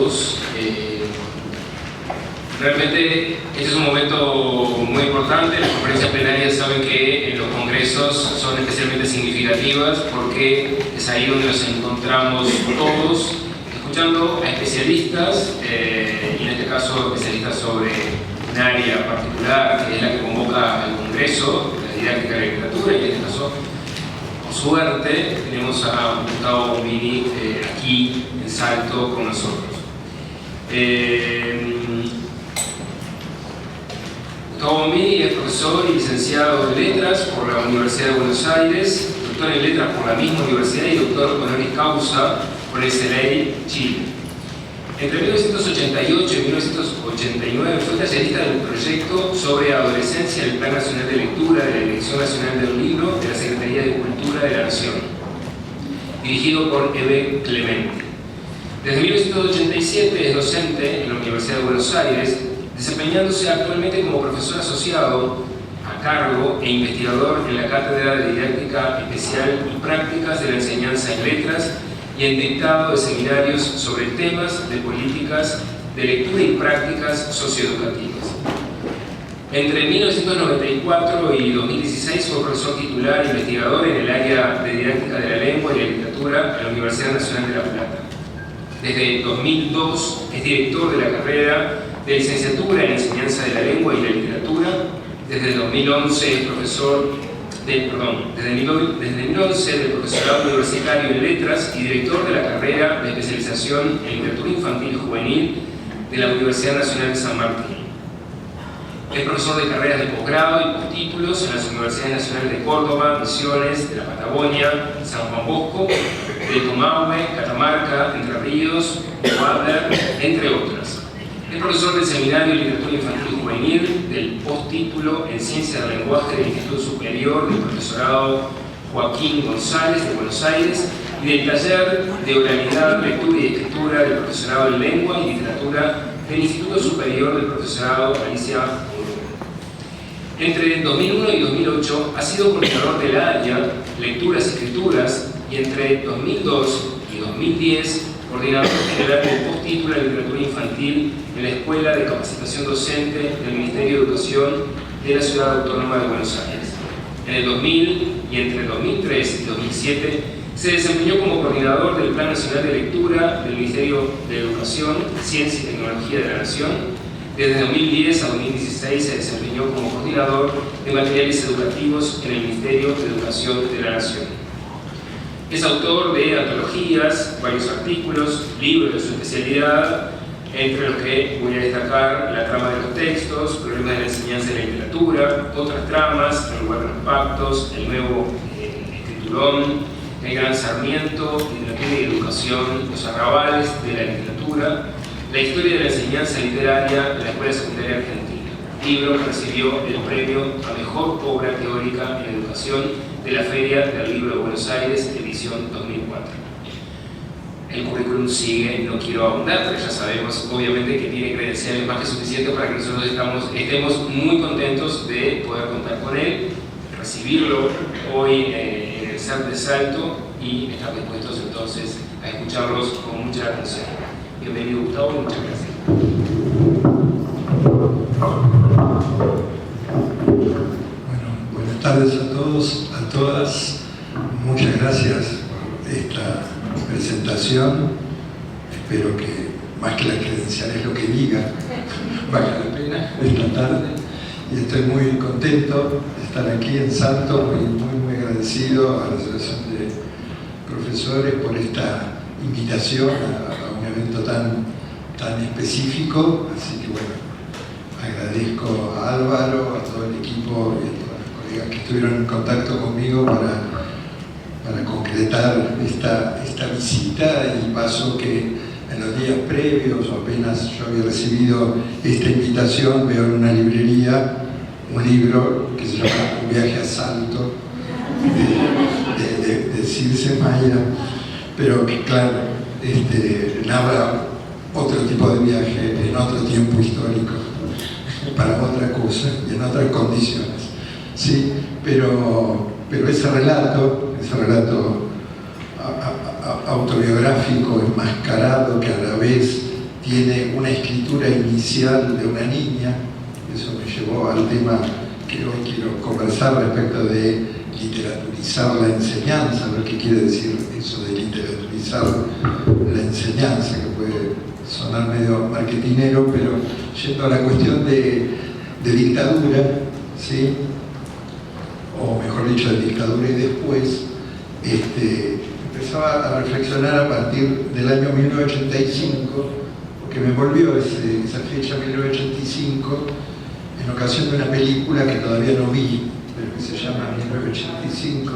todos. Realmente este es un momento muy importante. Las conferencias plenarias saben que en los congresos son especialmente significativas porque es ahí donde nos encontramos todos escuchando a especialistas, y en este caso especialistas sobre un área particular que es la que convoca al Congreso, la didáctica de la literatura, y en este caso, por suerte, tenemos a Gustavo Bombini aquí en Salto con nosotros. Gustavo Bombini es profesor y licenciado en Letras por la Universidad de Buenos Aires, doctor en Letras por la misma universidad y doctor honoris causa por el CELEI Chile. Entre 1988 y 1989 fue tallerista del proyecto sobre adolescencia del Plan Nacional de Lectura de la Dirección Nacional del Libro de la Secretaría de Cultura de la Nación, dirigido por Eve Clemente. Desde 1987 es docente en la Universidad de Buenos Aires, desempeñándose actualmente como profesor asociado a cargo e investigador en la Cátedra de Didáctica Especial y Prácticas de la Enseñanza en Letras y en dictado de seminarios sobre temas de políticas de lectura y prácticas socioeducativas. Entre 1994 y 2016 fue profesor titular e investigador en el área de didáctica de la lengua y la literatura en la Universidad Nacional de La Plata. Desde 2002 es director de la carrera de licenciatura en enseñanza de la lengua y la literatura. Desde 2011 es profesor desde 2011 del profesorado universitario en letras y director de la carrera de especialización en literatura infantil y juvenil de la Universidad Nacional de San Martín. Es profesor de carreras de posgrado y postítulos en las Universidades Nacionales de Córdoba, Misiones, de la Patagonia, San Juan Bosco, del Comahue, Catamarca, Entre Ríos, Guadalajara, entre otras. Es profesor del Seminario de Literatura Infantil y Juvenil, del postítulo en Ciencia del Lenguaje del Instituto Superior del Profesorado Joaquín González de Buenos Aires y del Taller de Oralidad, Lectura y Escritura del Profesorado de Lengua y Literatura del Instituto Superior del Profesorado Alicia Muro. Entre 2001 y 2008 ha sido coordinador del área Lecturas y Escrituras y entre 2002 y 2010 coordinador general del postítulo en literatura infantil en la Escuela de Capacitación Docente del Ministerio de Educación de la Ciudad Autónoma de Buenos Aires. En el 2000 y entre 2003 y 2007 se desempeñó como coordinador del Plan Nacional de Lectura del Ministerio de Educación, Ciencia y Tecnología de la Nación. Desde 2010 a 2016 se desempeñó como coordinador de materiales educativos en el Ministerio de Educación de la Nación. Es autor de antologías, varios artículos, libros de su especialidad, entre los que voy a destacar La trama de los textos, Problemas de la enseñanza de la literatura, Otras tramas, El lugar de los pactos, El nuevo escriturón, El gran Sarmiento, Literatura y educación, Los arrabales de la literatura, La historia de la enseñanza literaria de la Escuela Secundaria Argentina, libro que recibió el premio a Mejor Obra Teórica en Educación de la Feria del Libro de Buenos Aires, edición 2004. El currículum sigue, no quiero abundar, pero ya sabemos obviamente que tiene credenciales más que suficientes para que nosotros estemos muy contentos de poder contar con él, recibirlo hoy en el SAT de Salto y estar dispuestos entonces a escucharlos con mucha atención. Bienvenido Gustavo, muchas gracias. Buenas tardes a todos, a todas. Muchas gracias por esta presentación. Espero que, más que las credenciales, lo que diga valga la pena esta tarde. Y estoy muy contento de estar aquí en Salto, muy agradecido a la Asociación de Profesores por esta invitación a un evento tan específico. Así que bueno, agradezco a Álvaro, a todo el equipo y a todos los colegas que estuvieron en contacto conmigo para concretar esta visita, y pasó que en los días previos, o apenas yo había recibido esta invitación, veo en una librería un libro que se llama Un viaje a Salto de Circe Maya, pero que claro, narra otro tipo de viaje en otro tiempo histórico, para otra cosa y en otras condiciones, ¿sí? Pero ese relato autobiográfico, enmascarado, que a la vez tiene una escritura inicial de una niña. Eso me llevó al tema que hoy quiero conversar respecto de literaturizar la enseñanza, lo que quiere decir eso de literaturizar la enseñanza, que puede sonar medio marketinero, pero yendo a la cuestión de dictadura, ¿sí? O mejor dicho, de dictadura y después, empezaba a reflexionar a partir del año 1985, porque me envolvió esa fecha, 1985, en ocasión de una película que todavía no vi, pero que se llama 1985,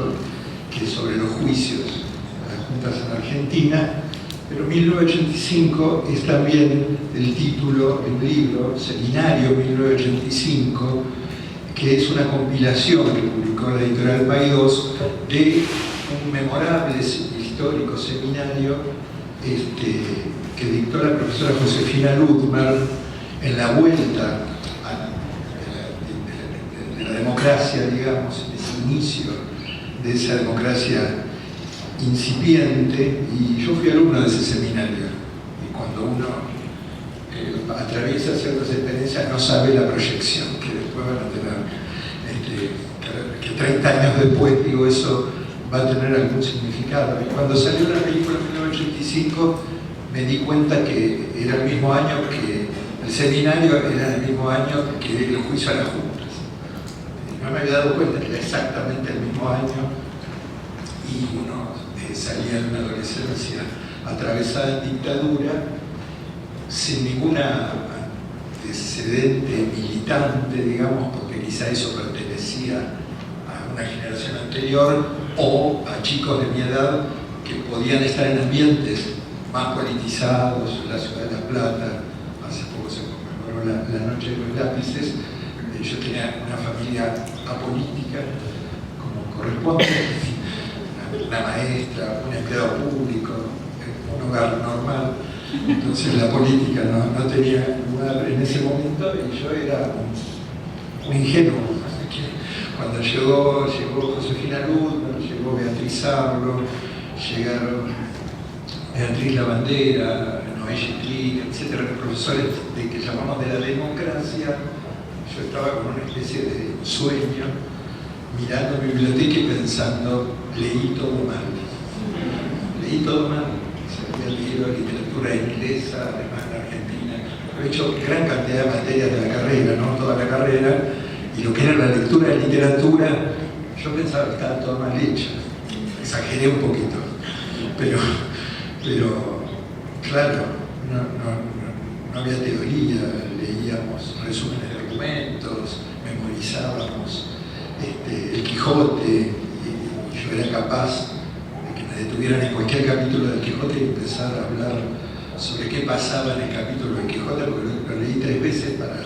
que es sobre los juicios a las juntas en Argentina. Pero 1985 es también el título de un libro, Seminario 1985, que es una compilación que publicó la editorial Paidós de un memorable histórico seminario que dictó la profesora Josefina Ludmar en la vuelta de la democracia, digamos, en ese inicio de esa democracia incipiente, y yo fui alumno de ese seminario, y cuando uno atraviesa ciertas experiencias no sabe la proyección que después van a tener, que 30 años después, digo, eso va a tener algún significado. Y cuando salió la película en 1985 me di cuenta que era el mismo año que el seminario, era el mismo año que el juicio a las juntas. No me había dado cuenta que era exactamente el mismo año, y uno salía de una adolescencia atravesada en dictadura, sin ninguna antecedente militante, digamos, porque quizá eso pertenecía a una generación anterior o a chicos de mi edad que podían estar en ambientes más politizados. La ciudad de La Plata, hace poco se conmemoró la noche de los lápices. Yo tenía una familia apolítica, como corresponde, una maestra, un empleado público, un hogar normal. Entonces la política no tenía lugar en ese momento, y yo era un ingenuo. Cuando llegó Josefina Ludmar, llegó Beatriz Arlo, llegaron Beatriz Lavandera, Noé Gitli, etcétera, los profesores que llamamos de la democracia, yo estaba con una especie de sueño, mirando mi biblioteca y pensando, leí todo mal. Leí todo mal. Había leído literatura inglesa, alemana, argentina. He hecho gran cantidad de materias de la carrera, no toda la carrera, y lo que era la lectura de literatura, yo pensaba que estaba todo mal hecho. Exageré un poquito. Pero claro, no había teoría, leíamos resúmenes de argumentos, memorizábamos el Quijote, y yo era capaz de que me detuvieran en cualquier capítulo del Quijote y empezar a hablar sobre qué pasaba en el capítulo del Quijote, porque lo leí 3 veces para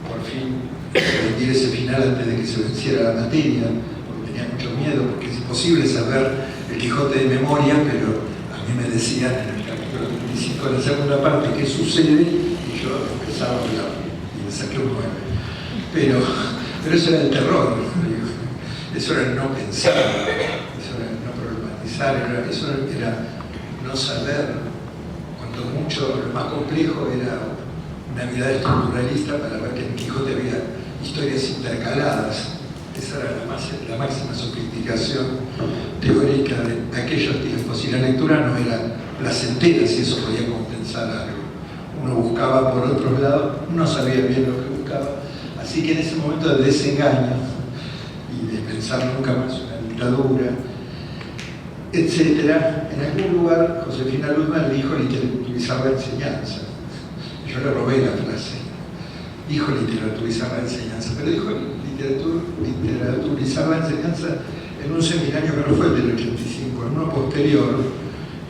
por fin rendir ese final antes de que se venciera la materia, porque tenía mucho miedo, porque es imposible saber el Quijote de memoria, pero a mí me decían en el capítulo 25 de la segunda parte qué sucede, y yo empezaba a hablar, y me saqué un 9. Pero eso era el terror, eso era el no pensar, eso era el no problematizar, eso era no saber. Cuando mucho, lo más complejo era una mirada estructuralista para ver que en Quijote había historias intercaladas. Esa era la máxima sofisticación teórica de aquellos tiempos, y la lectura no era placentera si eso podía compensar algo. Uno buscaba por otros lados, no sabía bien lo que buscaba. Así que en ese momento de desengaño y de pensar nunca más una dictadura, etc., en algún lugar Josefina Ludmar dijo literaturizar la enseñanza. Yo le robé la frase. Dijo literaturizar la enseñanza, pero dijo literaturizar la enseñanza en un seminario que no fue el del 85, en uno posterior,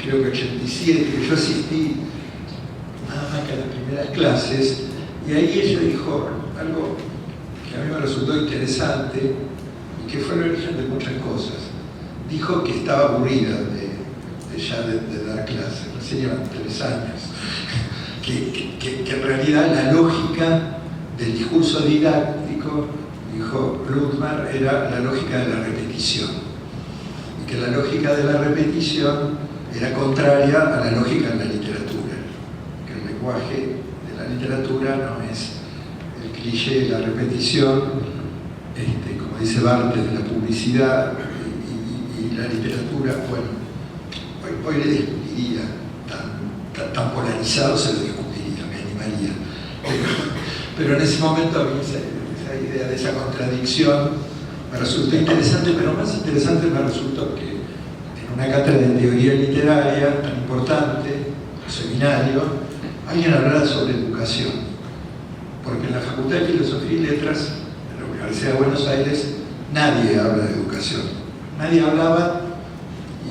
creo que 87, que yo asistí nada más que a las primeras clases, y ahí ella dijo algo que a mí me resultó interesante y que fue el origen de muchas cosas. Dijo que estaba aburrida de dar clases, recién llevan 3 años, que en realidad la lógica del discurso didáctico, dijo Ludmar, era la lógica de la repetición, y que la lógica de la repetición era contraria a la lógica de la literatura, que lenguaje de la literatura no es el cliché, la repetición, como dice Barthes, de la publicidad y la literatura. Bueno, hoy le discutiría, tan polarizado se lo discutiría, me animaría. Pero en ese momento a mí esa idea de esa contradicción me resultó interesante, pero más interesante me resultó que en una cátedra de teoría literaria tan importante, un seminario, alguien hablara sobre educación. Porque en la Facultad de Filosofía y Letras de la Universidad de Buenos Aires nadie habla de educación. Nadie hablaba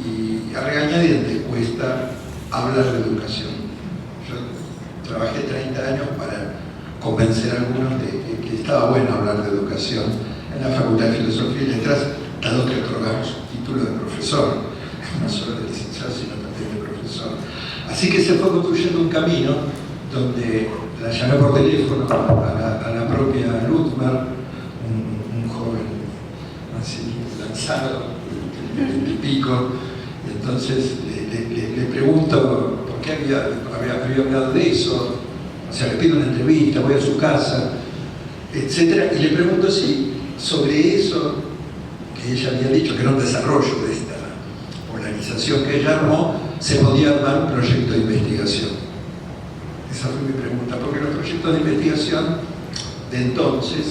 y a regañadientes cuesta hablar de educación. Yo trabajé 30 años para convencer a algunos de que estaba bueno hablar de educación en la Facultad de Filosofía y Letras, dado que otorgamos un título de profesor, no solo de licenciado, sino también de profesor. Así que se fue construyendo un camino donde la llamé por teléfono a la propia Luthmer, un joven así lanzado, de pico, y entonces le pregunto por qué había hablado de eso, o sea, le pido una entrevista, voy a su casa, etc. Y le pregunto si sobre eso que ella había dicho, que era un desarrollo de esta polarización que ella armó, se podía armar un proyecto de investigación. Esa fue mi pregunta, porque los proyectos de investigación de entonces,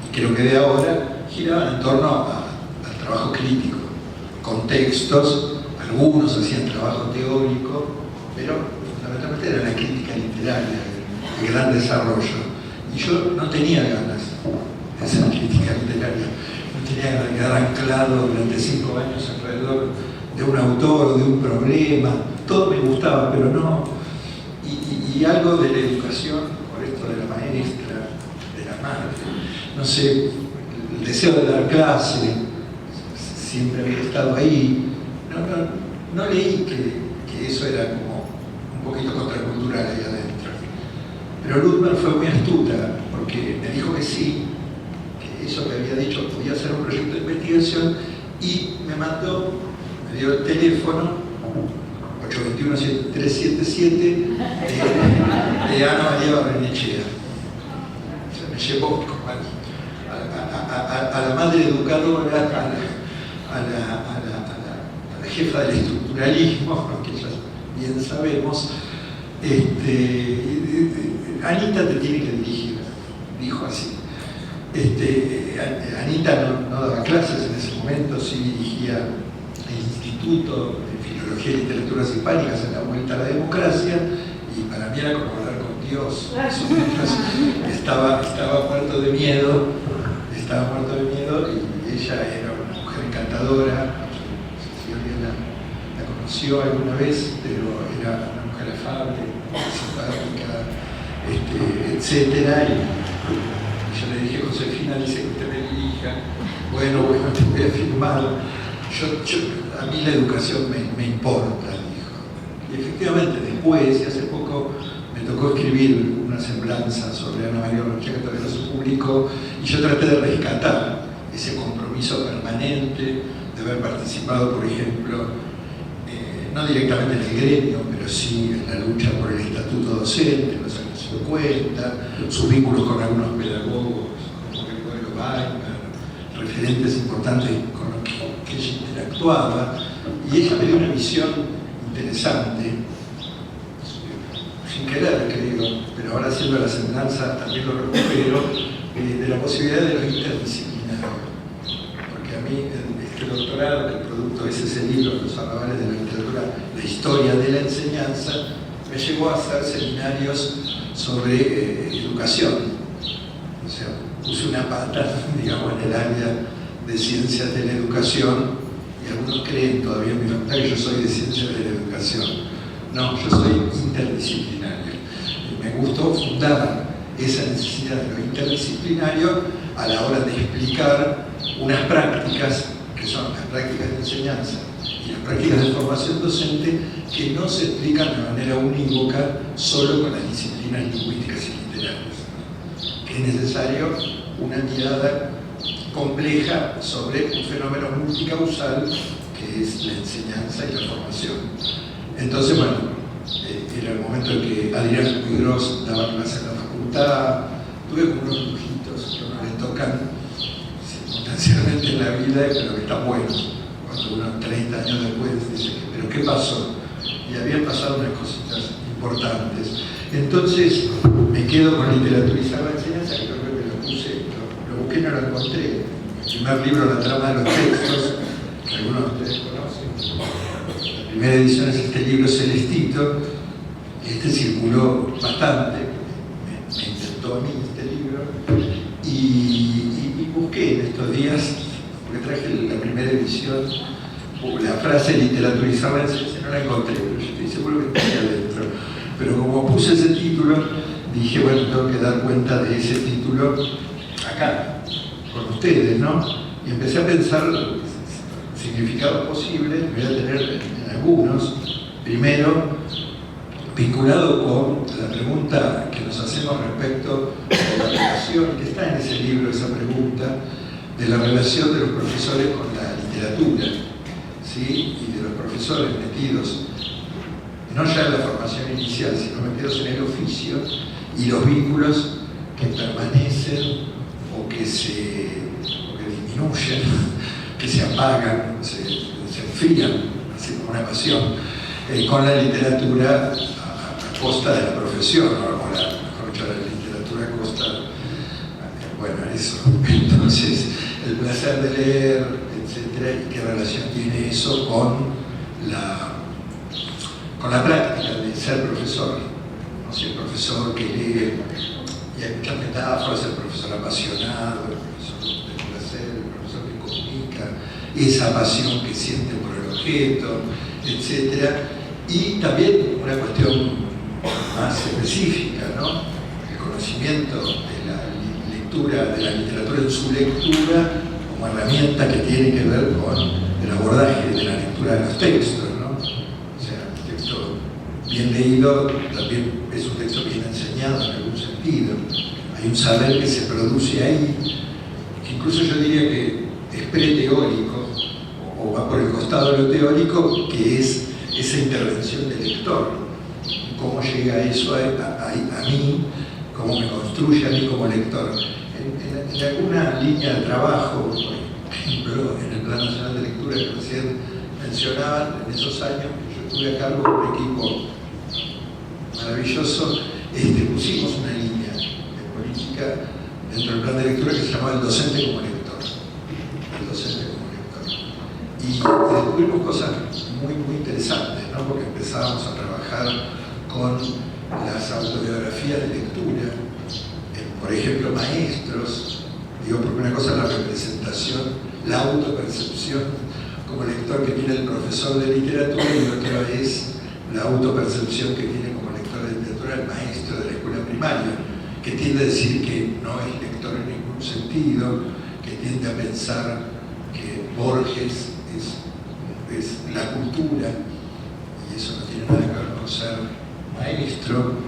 y creo que de ahora, giraban en torno al trabajo crítico, con textos, algunos hacían trabajo teórico, pero fundamentalmente era la crítica literaria, el gran desarrollo. Y yo no tenía ganas de hacer crítica literaria, no tenía ganas de quedar anclado durante 5 años alrededor de un autor o de un problema. Todo me gustaba, pero no. Y algo de la educación, por esto de la maestra, de la madre, no sé, el deseo de dar clase, siempre había estado ahí. No leí que eso era como un poquito contracultural ahí adentro. Pero Luthmer fue muy astuta, porque me dijo que sí, que eso que había dicho podía ser un proyecto de investigación, y me dio el teléfono 821-377 de Ana María Barrenechea. Se me llevó a la madre educadora, a la jefa del estructuralismo, que ya bien sabemos. Anita te tiene que dirigir, dijo así. Anita no daba clases en ese momento, sí dirigía el Instituto de Filología y Literaturas Hispánicas en la Vuelta a la Democracia, y para mí era como hablar con Dios. Estaba muerto de miedo, y ella era una mujer encantadora. Silvia la conoció alguna vez, pero era una mujer afable, simpática, etcétera. Y yo le dije: Josefina dice que usted me dirija. Bueno, te voy a firmar. A mí la educación me importa, dijo. Y efectivamente después, y hace poco, me tocó escribir una semblanza sobre Ana María Barrenechea, que se publicó, y yo traté de rescatar ese compromiso permanente de haber participado, por ejemplo, no directamente en el gremio, pero sí en la lucha por el estatuto docente, en los años 50, sus vínculos con algunos pedagogos, como Gregorio Weimar, referentes importantes con los que ella interactuaba, y ella me dio una visión interesante, sin querer creo, pero ahora haciendo la semblanza también lo recupero, de la posibilidad de lo interdisciplinario. Porque a mí este doctorado, que el producto es ese libro, Los arrabales de la literatura, la historia de la enseñanza, me llevó a hacer seminarios sobre educación. O sea, puse una pata, digamos, en el área de ciencias de la educación, y algunos creen todavía en mi facultad que yo soy de ciencias de la educación. No, yo soy interdisciplinario. Y me gustó fundar esa necesidad de lo interdisciplinario a la hora de explicar unas prácticas, que son las prácticas de enseñanza y las prácticas de formación docente, que no se explican de manera unívoca solo con las disciplinas lingüísticas y literarias. Que es necesario una mirada compleja sobre un fenómeno multicausal que es la enseñanza y la formación. Entonces, bueno, era el momento en que Adrián Puigros daba clases en la facultad. Tuve como unos lujitos que a uno le tocan circunstancialmente en la vida, pero que están buenos. Cuando uno 30 años después dice, ¿pero qué pasó? Y habían pasado unas cositas importantes. Entonces me quedo con Literaturizar la enseñanza, que creo que lo puse, lo busqué y no lo encontré. El primer libro, La trama de los textos, que algunos de ustedes conocen. La primera edición es este libro Celestito. Este circuló bastante, me intentó a mí este libro, y busqué en estos días, porque traje la primera edición, la frase Literaturizar la enseñanza, no la encontré, pero yo estoy seguro que está ahí adentro. Pero como puse ese título, dije, bueno, tengo que dar cuenta de ese título acá, con ustedes, ¿no? Y empecé a pensar significados posibles, voy a tener en algunos. Primero, vinculado con la pregunta que nos hacemos respecto de la relación, que está en ese libro, esa pregunta, de la relación de los profesores con la literatura, ¿sí? Y de los profesores metidos, no ya en la formación inicial, sino metidos en el oficio, y los vínculos que permanecen o que disminuyen, que se apagan, se enfrían, así como una pasión, con la literatura a costa de la profesión, o mejor dicho, la literatura a costa, bueno, eso. Entonces, el placer de leer, etcétera, y qué relación tiene eso con la práctica de ser profesor. ¿No? Si el profesor que lee, y hay muchas metáforas, el profesor apasionado, el profesor de placer, el profesor que comunica, esa pasión que siente por el objeto, etcétera. Y también una cuestión más específica, ¿no? El conocimiento de la lectura, de la literatura en su lectura, como herramienta que tiene que ver con el abordaje de la lectura de los textos, ¿no? O sea, un texto bien leído también es un texto bien enseñado en algún sentido. Hay un saber que se produce ahí, que incluso yo diría que es preteórico, o va por el costado de lo teórico, que es esa intervención del lector. Cómo llega eso a mí, cómo me construye a mí como lector. En alguna línea de trabajo, por ejemplo, en el Plan Nacional de Lectura que recién mencionaban, en esos años que yo estuve a cargo de un equipo maravilloso, pusimos una línea de política dentro del plan de lectura que se llamaba el docente como lector. El docente como lector. Y descubrimos cosas muy interesantes, ¿no? Porque empezábamos a trabajar con las autobiografías de lectura, por ejemplo, maestros, digo, porque una cosa es la representación, la autopercepción como lector que tiene el profesor de literatura, y otra es la autopercepción que tiene como lector de literatura el maestro de la escuela primaria, que tiende a decir que no es lector en ningún sentido, que tiende a pensar que Borges es la cultura, y eso no tiene nada que ver con ser maestro.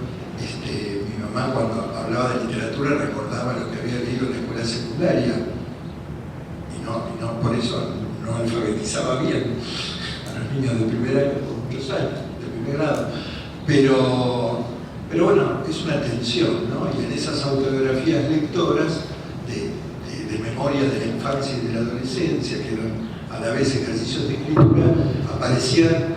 Mi mamá, cuando hablaba de literatura, recordaba lo que había leído en la escuela secundaria, y no por eso no alfabetizaba bien a los niños de primer año por muchos años, de primer grado. Pero bueno, es una tensión, ¿no? Y en esas autobiografías lectoras de memoria de la infancia y de la adolescencia, que eran a la vez ejercicios de escritura, aparecían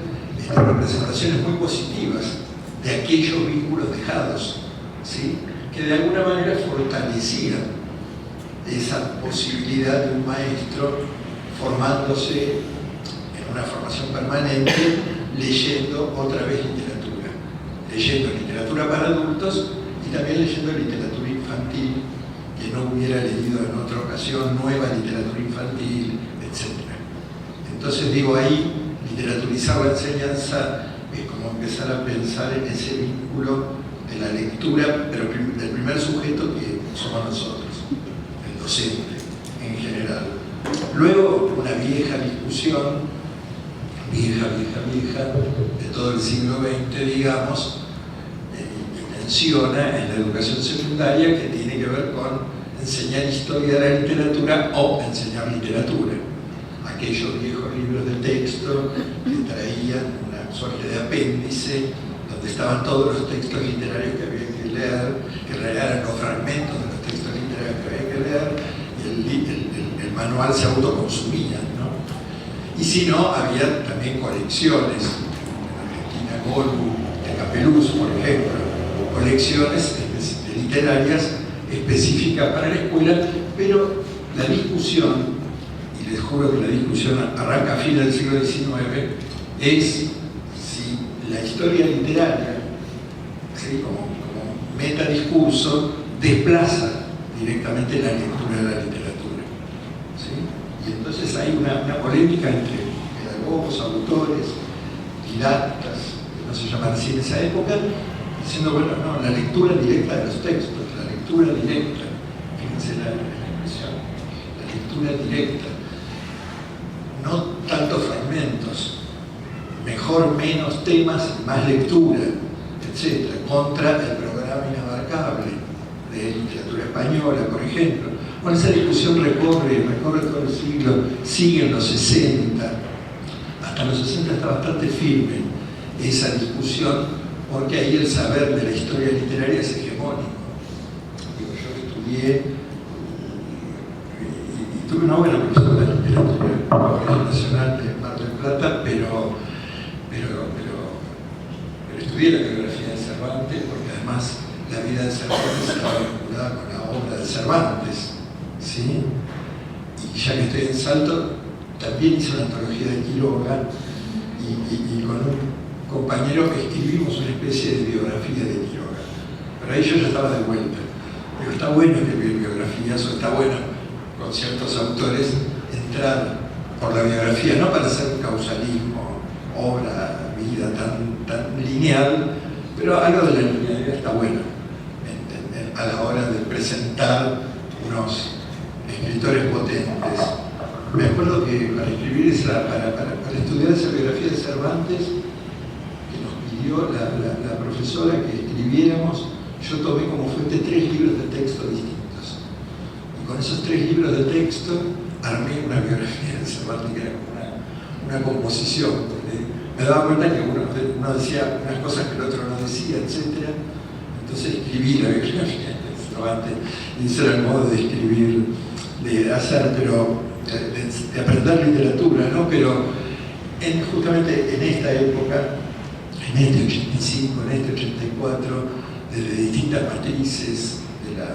representaciones muy positivas de aquellos vínculos dejados, ¿sí? Que de alguna manera fortalecían esa posibilidad de un maestro formándose en una formación permanente, leyendo otra vez literatura, leyendo literatura para adultos y también leyendo literatura infantil que no hubiera leído en otra ocasión, nueva literatura infantil, etc. Entonces digo, ahí literaturizar la enseñanza es como empezar a pensar en ese vínculo de la lectura, pero del primer sujeto que somos nosotros, el docente en general. Luego, una vieja discusión, vieja, de todo el siglo XX, digamos, que menciona en la educación secundaria, que tiene que ver con enseñar historia de la literatura o enseñar literatura. Aquellos viejos libros de texto que traían una suerte de apéndice donde estaban todos los textos literarios que había que leer, que en realidad eran los fragmentos de los textos literarios que había que leer, y el manual se autoconsumía, ¿no? Y si no, había también colecciones, en Argentina Golbu, de Capeluz, por ejemplo, colecciones literarias específicas para la escuela, pero la discusión, y les juro que la discusión arranca a fines del siglo XIX, es si la historia literaria, ¿sí?, como metadiscurso, desplaza directamente la lectura de la literatura, ¿sí? Y entonces hay una polémica entre pedagogos, autores, didactas, que no se llaman así en esa época, diciendo, bueno, no, la lectura directa de los textos, la lectura directa, fíjense la expresión, la lectura directa, no tantos fragmentos, mejor menos temas, más lectura, etc., contra el programa inabarcable de literatura española, por ejemplo. Bueno, esa discusión recorre todo el siglo, sigue en los 60, hasta los 60 está bastante firme esa discusión, porque ahí el saber de la historia literaria es hegemónico. Digo, yo estudié y tuve una buena profesora de literatura en la Universidad Nacional de Mar del Plata, pero estudié la biografía de Cervantes, porque además la vida de Cervantes estaba vinculada con la obra de Cervantes, ¿sí? Y ya que estoy en Salto, también hice una antología de Quiroga, y con un compañero escribimos una especie de biografía de Quiroga. Pero ahí yo ya estaba de vuelta. Digo, está bueno escribir biografías, o está bueno con ciertos autores entrar por la biografía, no para hacer un causalismo, obra, vida tan lineal, pero algo de la linealidad está bueno a la hora de presentar unos escritores potentes. Me acuerdo que para escribir para estudiar esa biografía de Cervantes, la profesora que escribiéramos, yo tomé como fuente 3 libros de texto distintos. Y con esos 3 libros de texto armé una biografía de Cervantes, que era como una composición, porque me daba cuenta que uno decía unas cosas que el otro no decía, etc. Entonces escribí la biografía de Cervantes, y ese era el modo de escribir, de hacer, pero de aprender literatura, ¿no? Pero justamente en esta época, en este 85, en este 84, desde distintas matrices de la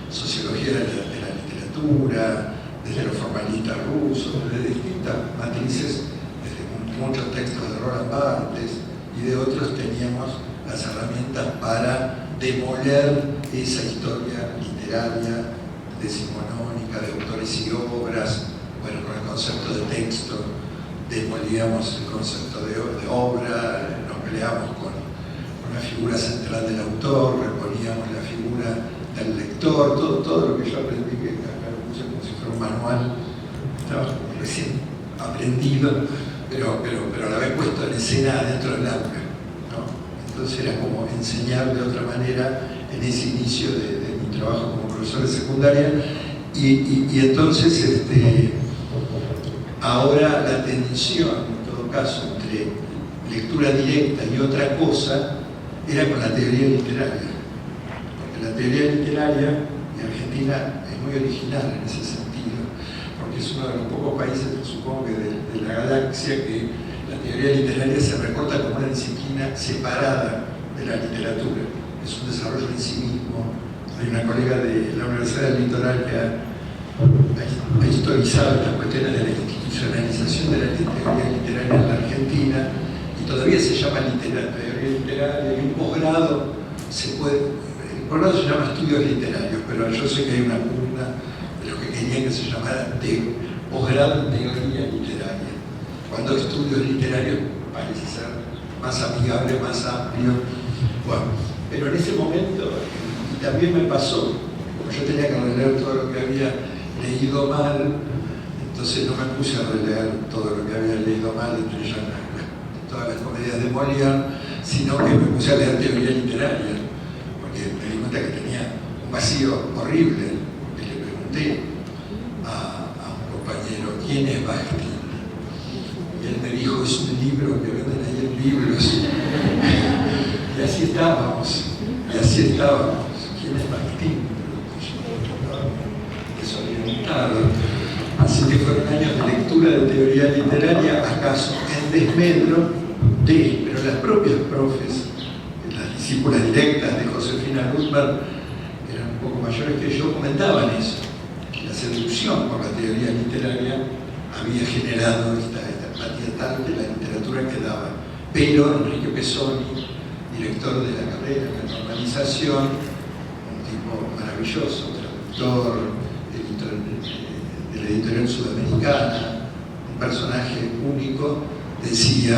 sociología de la literatura, desde los formalistas rusos, desde distintas matrices, desde muchos textos de Roland Barthes y de otros, teníamos las herramientas para demoler esa historia literaria decimonónica de autores y obras. Bueno, con el concepto de texto demolíamos el concepto de obra, nos peleamos con la figura central del autor, reponíamos la figura del lector, todo lo que yo aprendí, que acá lo puse como si fuera un manual, estaba como recién aprendido, pero a la vez puesto en escena dentro del aula, ¿no? Entonces era como enseñar de otra manera en ese inicio de mi trabajo como profesor de secundaria, y entonces ahora la tensión, en todo caso, entre lectura directa y otra cosa, era con la teoría literaria. Porque la teoría literaria en Argentina es muy original en ese sentido, porque es uno de los pocos países, supongo que de la galaxia, que la teoría literaria se reporta como una disciplina separada de la literatura. Es un desarrollo en sí mismo. Hay una colega de la Universidad del Litoral que ha historizado las cuestiones de la institucionalización de la teoría literaria en la Argentina, y todavía se llama teoría literaria, y un posgrado el posgrado se llama estudios literarios, pero yo sé que hay una columna de los que querían que se llamara posgrado en teoría literaria, cuando estudios literarios parece ser más amigable, más amplio. Bueno, pero en ese momento, y también me pasó, como yo tenía que releer todo lo que había leído mal, entonces no me puse a releer todo lo que había leído mal, entre ellas todas las comedias de Molière, sino que me puse a leer teoría literaria, porque me di cuenta que tenía un vacío horrible, que le pregunté a un compañero, ¿quién es Bakhtin? Y él me dijo, es un libro que venden ahí en libros. Y estábamos, y así estábamos. ¿Quién es Bakhtin? Desorientado. Así que fueron años de lectura de teoría literaria, acaso en desmedro de, pero las propias profes, las discípulas directas de Josefina Luthmann, eran un poco mayores que yo, comentaban eso, que la seducción por la teoría literaria había generado esta empatía tal que la literatura quedaba. Pero Enrique Pesoni, director de la carrera de normalización, un tipo maravilloso, traductor, editor de la editorial sudamericana, un personaje único, decía: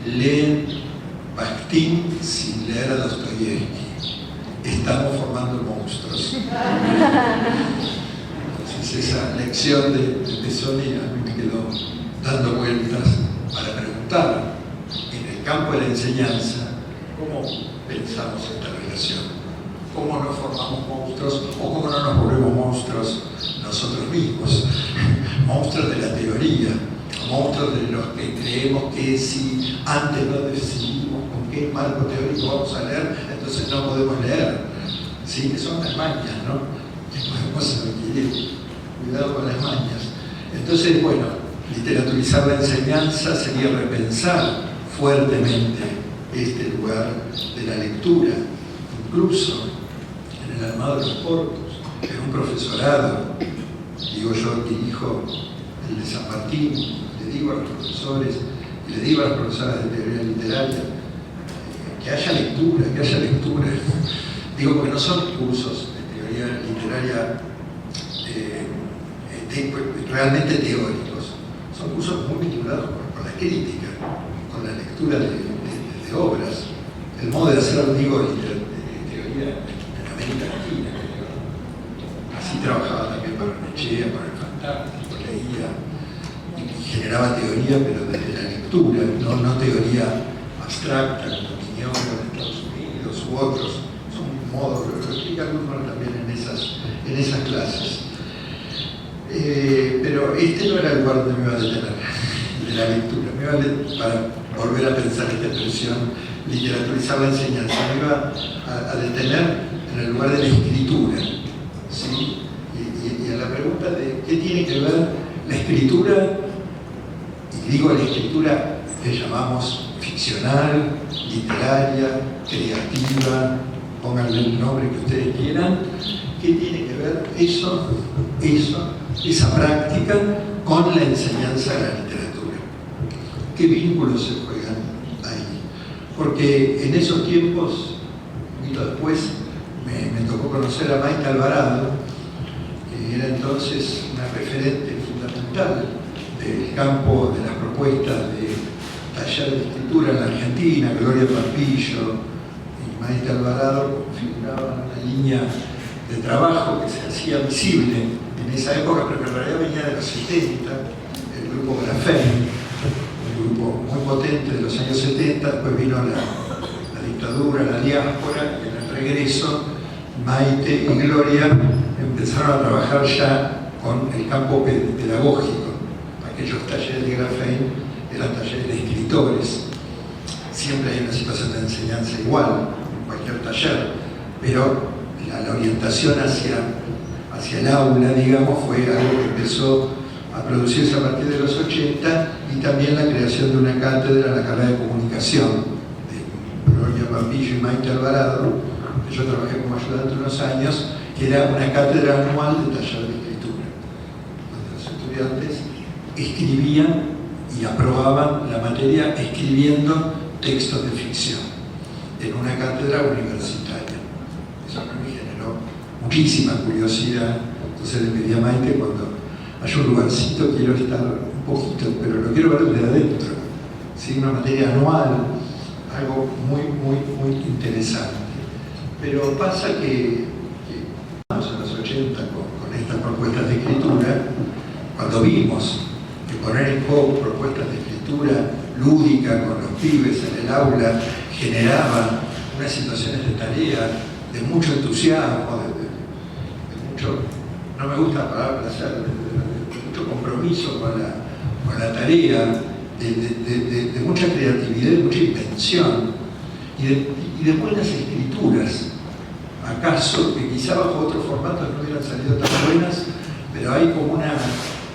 leen Bakhtin sin leer a Dostoyevsky. Estamos formando monstruos. Entonces esa lección de Pesoni a mí me quedó dando vueltas para preguntar, en el campo de la enseñanza, ¿cómo pensamos esta relación? ¿Cómo nos formamos monstruos o cómo no nos volvemos monstruos nosotros mismos? Monstruos de la teoría, monstruos de los que creemos que si antes no decidimos con qué marco teórico vamos a leer, entonces no podemos leer. Sí, que son las mañas, ¿no? Que podemos adquirir. Cuidado con las mañas. Entonces, bueno, literaturizar la enseñanza sería repensar fuertemente este lugar de la lectura, incluso en el armado de los corpus, en un profesorado. Digo, yo dirijo el de San Martín, le digo a los profesores, y le digo a las profesoras de teoría literaria, que haya lectura, que haya lectura. Digo, porque no son cursos de teoría literaria realmente teóricos, son cursos muy vinculados con la crítica, con la lectura de obras. El modo de hacer, digo, de teoría en América Latina, así trabajaba también para Nechea, para el Fantástico, leía y generaba teoría, pero desde la lectura, no teoría abstracta, como Quiñones en Estados Unidos u otros. Son modos, lo explica Luthmann también en esas clases. Pero este no era el lugar donde me iba a detener, de la lectura. Me iba para volver a pensar esta expresión, literaturizar la enseñanza, me iba a detener en el lugar de la escritura, ¿sí? Y a la pregunta de qué tiene que ver la escritura, y digo la escritura que llamamos ficcional, literaria, creativa, pónganle el nombre que ustedes quieran, ¿qué tiene que ver esa práctica con la enseñanza de la literatura? ¿Qué vínculos se juegan ahí? Porque en esos tiempos, un poquito después, me tocó conocer a Maite Alvarado, que era entonces una referente fundamental del campo de las propuestas de taller de escritura en la Argentina. Gloria Pampillo y Maite Alvarado configuraban una línea de trabajo que se hacía visible en esa época, pero que en realidad venía de los 70, el grupo Grafén, un grupo muy potente de los años 70. Después vino la dictadura, la diáspora, y en el regreso Maite y Gloria empezaron a trabajar ya con el campo pedagógico. Aquellos talleres de Grafén eran talleres de escritores. Siempre hay una situación de enseñanza igual en cualquier taller, pero la orientación hacia el aula, digamos, fue algo que empezó a producirse a partir de los 80, y también la creación de una cátedra en la carrera de comunicación de Gloria Pampillo y Maite Alvarado, que yo trabajé como ayudante unos años, que era una cátedra anual de taller de escritura, donde los estudiantes escribían y aprobaban la materia escribiendo textos de ficción en una cátedra universitaria. Eso me generó muchísima curiosidad. Entonces le pedí a Maite, cuando haya un lugarcito quiero estar un poquito, pero lo quiero ver desde adentro, ¿sí? Una materia anual, algo muy interesante. Pero pasa que en los 80 con estas propuestas de escritura, cuando vimos que poner en juego propuestas de escritura lúdica con los pibes en el aula generaba unas situaciones de tarea de mucho entusiasmo, de mucho, no me gusta la palabra placer, de mucho compromiso con la tarea, de mucha creatividad, de mucha invención. y de buenas escrituras. ¿Acaso que quizá bajo otros formatos no hubieran salido tan buenas? Pero hay como una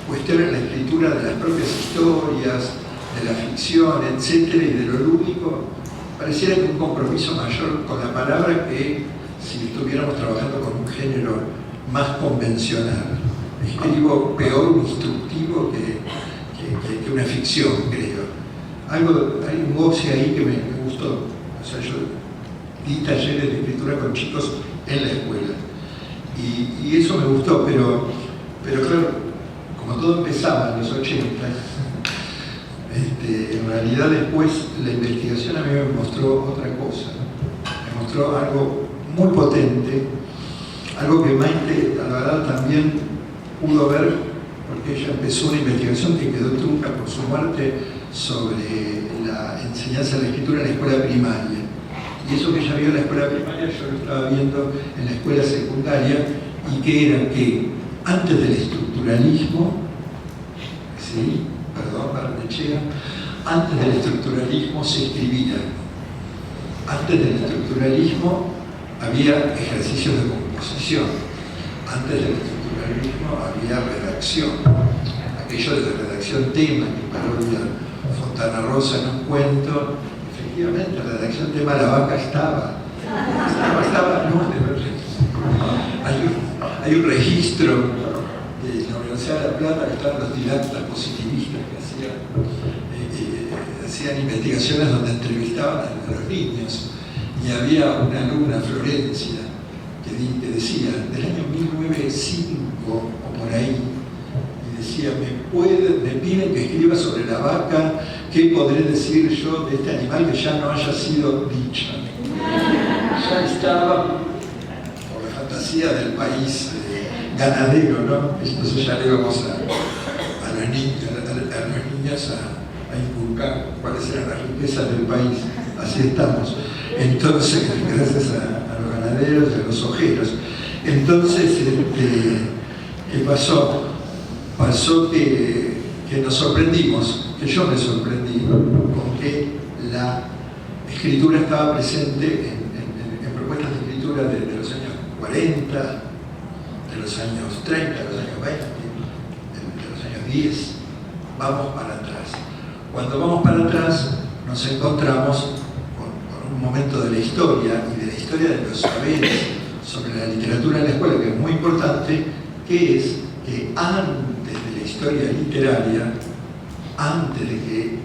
cuestión en la escritura de las propias historias, de la ficción, etcétera, y de lo lúdico. Pareciera que un compromiso mayor con la palabra que si estuviéramos trabajando con un género más convencional. Escribo peor un instructivo que una ficción, creo. Hay un goce ahí que me gustó. O sea, yo di talleres de escritura con chicos en la escuela. Y eso me gustó, pero claro, como todo empezaba en los 80, en realidad después la investigación a mí me mostró otra cosa, ¿no? Me mostró algo muy potente, algo que Maite Alvarado también pudo ver, porque ella empezó una investigación que quedó trunca por su muerte sobre la enseñanza de la escritura en la escuela primaria. Y eso que ella vio en la escuela primaria, yo lo estaba viendo en la escuela secundaria, y que era que antes del estructuralismo, ¿sí? Perdón, Barnechea, antes del estructuralismo se escribía. Antes del estructuralismo había ejercicios de composición. Antes del estructuralismo había redacción. Aquello de la redacción tema que parodia Fontana Rosa en un cuento. Efectivamente, la redacción tema La Vaca estaba, no, de verdad. Hay un registro de la Universidad de La Plata que estaban los didactas positivistas que hacían investigaciones donde entrevistaban a los niños, y había una alumna, Florencia, que decía, del año 1905 o por ahí, y decía, me piden que escriba sobre la vaca, ¿qué podré decir yo de este animal que ya no haya sido dicho? Ya estaba por la fantasía del país ganadero, ¿no? Entonces ya le vamos a los niños a inculcar cuáles eran las riquezas del país. Así estamos. Entonces, gracias a los ganaderos y a los ojeros. Entonces, ¿qué pasó? Pasó que nos sorprendimos, que yo me sorprendí con que la escritura estaba presente en propuestas de escritura de los años 40, de los años 30, de los años 20, de los años 10. Vamos para atrás. Cuando vamos para atrás nos encontramos con un momento de la historia y de la historia de los saberes sobre la literatura en la escuela, que es muy importante, que es que antes de la historia literaria, antes de que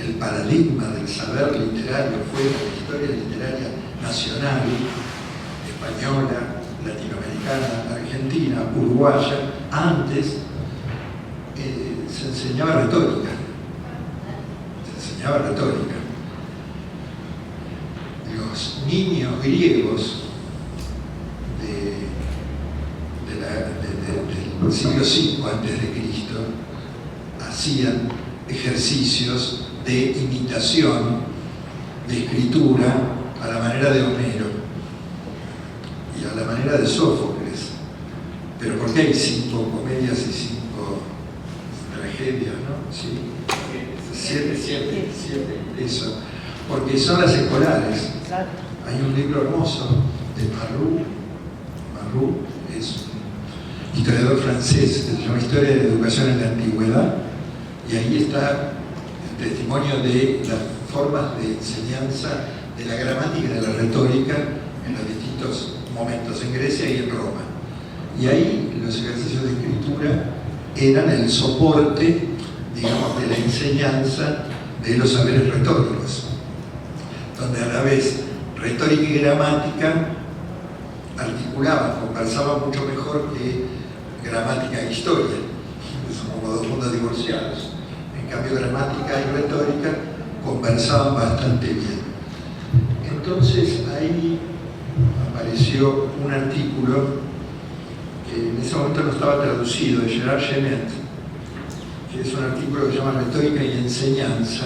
el paradigma del saber literario fuera la historia literaria nacional, española, latinoamericana, argentina, uruguaya, antes se enseñaba retórica. Los niños griegos del siglo V a.C. hacían ejercicios de imitación, de escritura, a la manera de Homero y a la manera de Sófocles. Pero ¿por qué hay 5 comedias y 5 tragedias, no? ¿Sí? 7, eso. Porque son las escolares. Hay un libro hermoso de Marrou, es un historiador francés que se llama Historia de la Educación en la Antigüedad, y ahí está el testimonio de las formas de enseñanza de la gramática y de la retórica en los distintos momentos, en Grecia y en Roma. Y ahí los ejercicios de escritura eran el soporte, digamos, de la enseñanza de los saberes retóricos, donde a la vez retórica y gramática articulaban, conversaban mucho mejor que gramática e historia, que son como dos mundos divorciados. En cambio, gramática y retórica conversaban bastante bien. Entonces ahí apareció un artículo que en ese momento no estaba traducido, de Gerard Genet, que es un artículo que se llama Retórica y Enseñanza,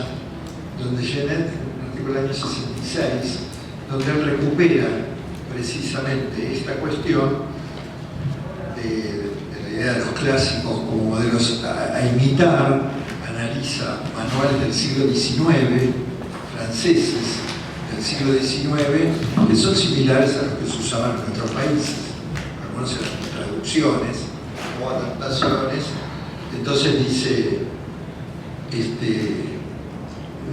donde Genet, un artículo del año 66, donde él recupera precisamente esta cuestión de la idea de los clásicos como modelos a imitar, analiza manuales del siglo XIX, franceses, del siglo XIX que son similares a los que se usaban en otros países. Algunos eran traducciones o adaptaciones. Entonces dice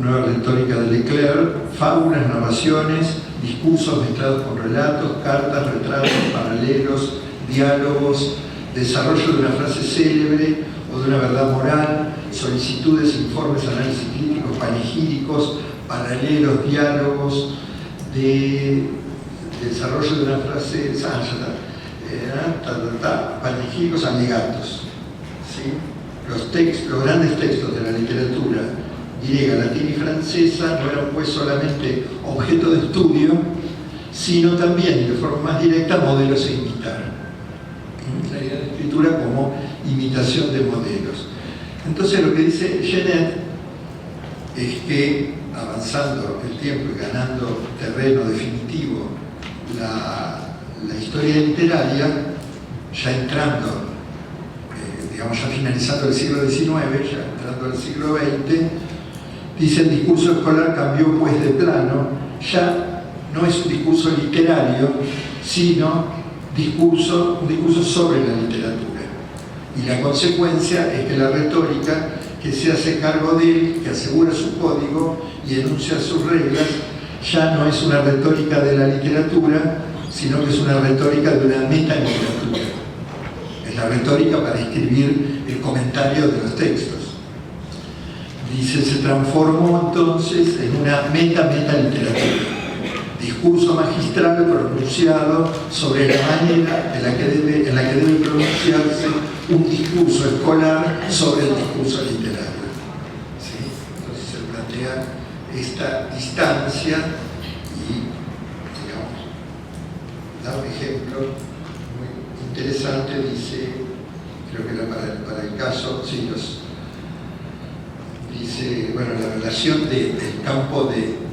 Nueva retórica de Leclerc: fábulas, narraciones, discursos mezclados con relatos, cartas, retratos, paralelos, diálogos, desarrollo de una frase célebre o de una verdad moral, solicitudes, informes, análisis críticos, panegíricos, paralelos, diálogos, de desarrollo de una frase, panegíricos, alegatos. ¿Sí? Los grandes textos de la literatura griega, latina y francesa no eran pues solamente objeto de estudio, sino también, de forma más directa, modelos a imitar. La idea de escritura como imitación de modelos. Entonces lo que dice Genet es que, avanzando el tiempo y ganando terreno definitivo la historia literaria, ya entrando, digamos, ya finalizando el siglo XIX, ya entrando al siglo XX, dice: el discurso escolar cambió pues de plano, ya no es un discurso literario, sino un discurso sobre la literatura. Y la consecuencia es que la retórica que se hace cargo de él, que asegura su código y enuncia sus reglas, ya no es una retórica de la literatura, sino que es una retórica de una metaliteratura. Es la retórica para escribir el comentario de los textos. Dice: se transformó entonces en una meta-literatura. Discurso magistral pronunciado sobre la manera en la que debe pronunciarse un discurso escolar sobre el discurso literario. ¿Sí? Entonces se plantea esta distancia y, digamos, da un ejemplo muy interesante. Dice, creo que era para el caso, sí, dice, bueno, la relación del campo de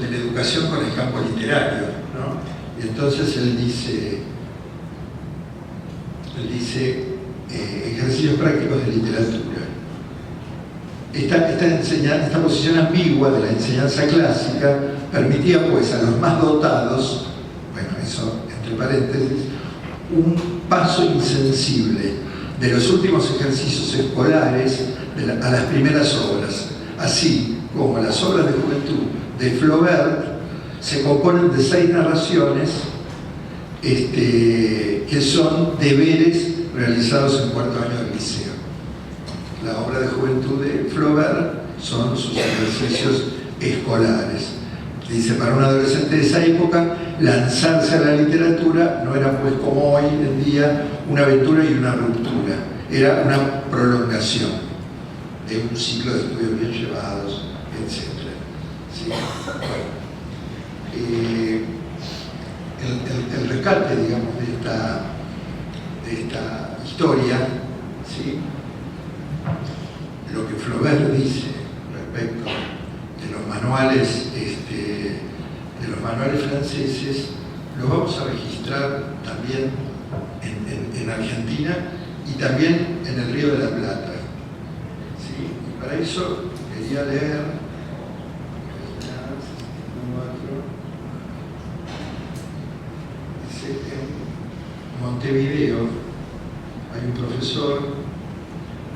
la educación con el campo literario, ¿no? Y entonces él dice ejercicios prácticos de literatura. Esta posición ambigua de la enseñanza clásica permitía pues a los más dotados, bueno, eso entre paréntesis, un paso insensible de los últimos ejercicios escolares a las primeras obras, así como las obras de juventud de Flaubert se componen de 6 narraciones que son deberes realizados en cuarto año del liceo. La obra de juventud de Flaubert son sus ejercicios escolares. Dice: para un adolescente de esa época, lanzarse a la literatura no era pues como hoy en día una aventura y una ruptura, era una prolongación de un ciclo de estudios bien llevados, etc. ¿Sí? Bueno, el rescate, digamos, de esta historia, ¿sí? Lo que Flaubert dice respecto de los manuales, franceses, lo vamos a registrar también en Argentina y también en el Río de la Plata. ¿Sí? Y para eso quería leer en Montevideo hay un profesor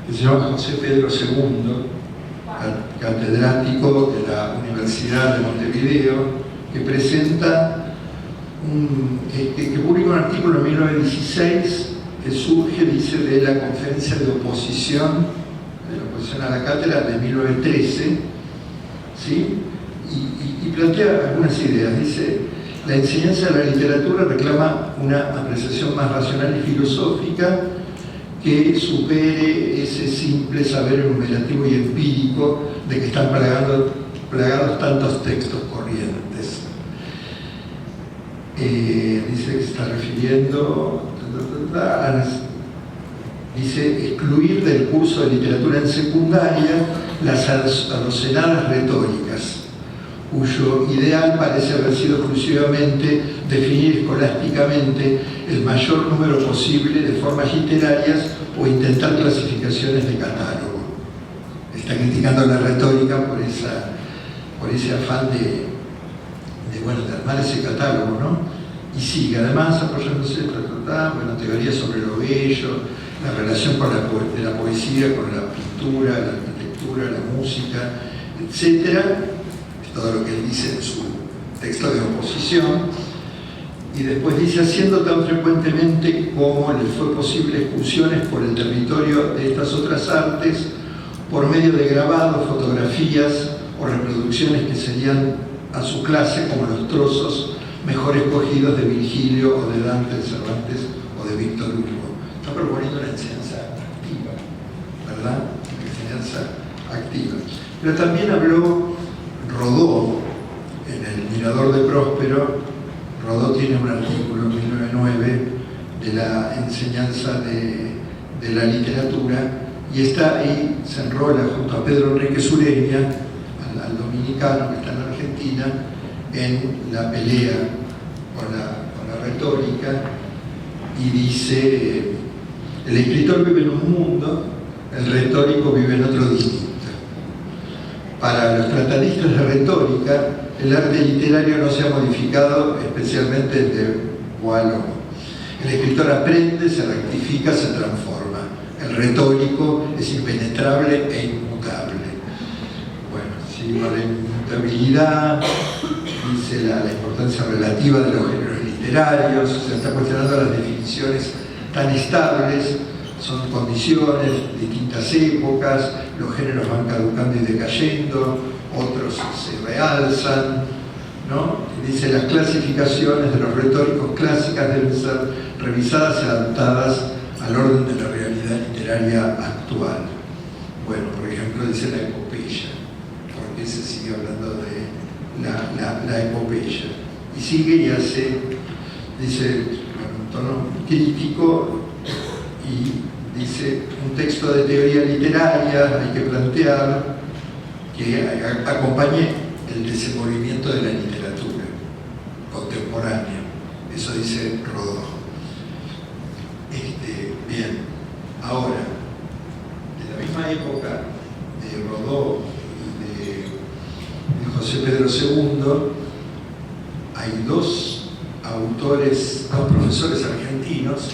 que se llama José Pedro II, catedrático de la Universidad de Montevideo, que presenta que publica un artículo en 1916 que surge, dice, de la conferencia de oposición a la cátedra de 1913, ¿sí? Y plantea algunas ideas. Dice: la enseñanza de la literatura reclama una apreciación más racional y filosófica que supere ese simple saber enumerativo y empírico de que están plagados tantos textos corrientes. Dice que se está refiriendo dice: excluir del curso de literatura en secundaria las adocenadas retóricas, cuyo ideal parece haber sido exclusivamente definir escolásticamente el mayor número posible de formas literarias o intentar clasificaciones de catálogo. Está criticando la retórica por ese afán bueno, de armar ese catálogo, ¿no? Y sigue, además, apoyándose bueno, teorías sobre lo bello, la relación de la poesía con la pintura, la arquitectura, la música, etc. Es todo lo que él dice en su texto de oposición. Y después dice, haciendo tan frecuentemente como les fue posible excursiones por el territorio de estas otras artes, por medio de grabados, fotografías o reproducciones que serían a su clase como los trozos mejor escogidos de Virgilio o de Dante, de Cervantes o de Víctor Hugo. Está proponiendo una enseñanza activa, ¿verdad? Una enseñanza activa. Pero también habló Rodó en El Mirador de Próspero. Rodó tiene un artículo en 1909 de la enseñanza de la literatura, y está ahí, se enrola junto a Pedro Enríquez Ureña, al dominicano que está en Argentina, en la pelea con la retórica, y dice, el escritor vive en un mundo, el retórico vive en otro distinto. Para los tratadistas de retórica, el arte literario no se ha modificado, especialmente desde Boileau. El escritor aprende, se rectifica, se transforma. El retórico es impenetrable e inmutable. Bueno, seguimos la inmutabilidad, dice la importancia relativa de los géneros literarios, se está cuestionando las definiciones tan estables, son condiciones, distintas épocas, los géneros van caducando y decayendo, otros se realzan, ¿no? Y dice, las clasificaciones de los retóricos clásicas deben ser revisadas y adaptadas al orden de la realidad literaria actual. Bueno, por ejemplo, dice la epopeya, porque se sigue hablando de la epopeya. Y sigue y dice, en un tono crítico, y dice, un texto de teoría literaria hay que plantear que acompañe el desenvolvimiento de la literatura contemporánea. Eso dice Rodó. Bien, ahora, de la misma época de Rodó y de José Pedro II, hay dos profesores argentinos,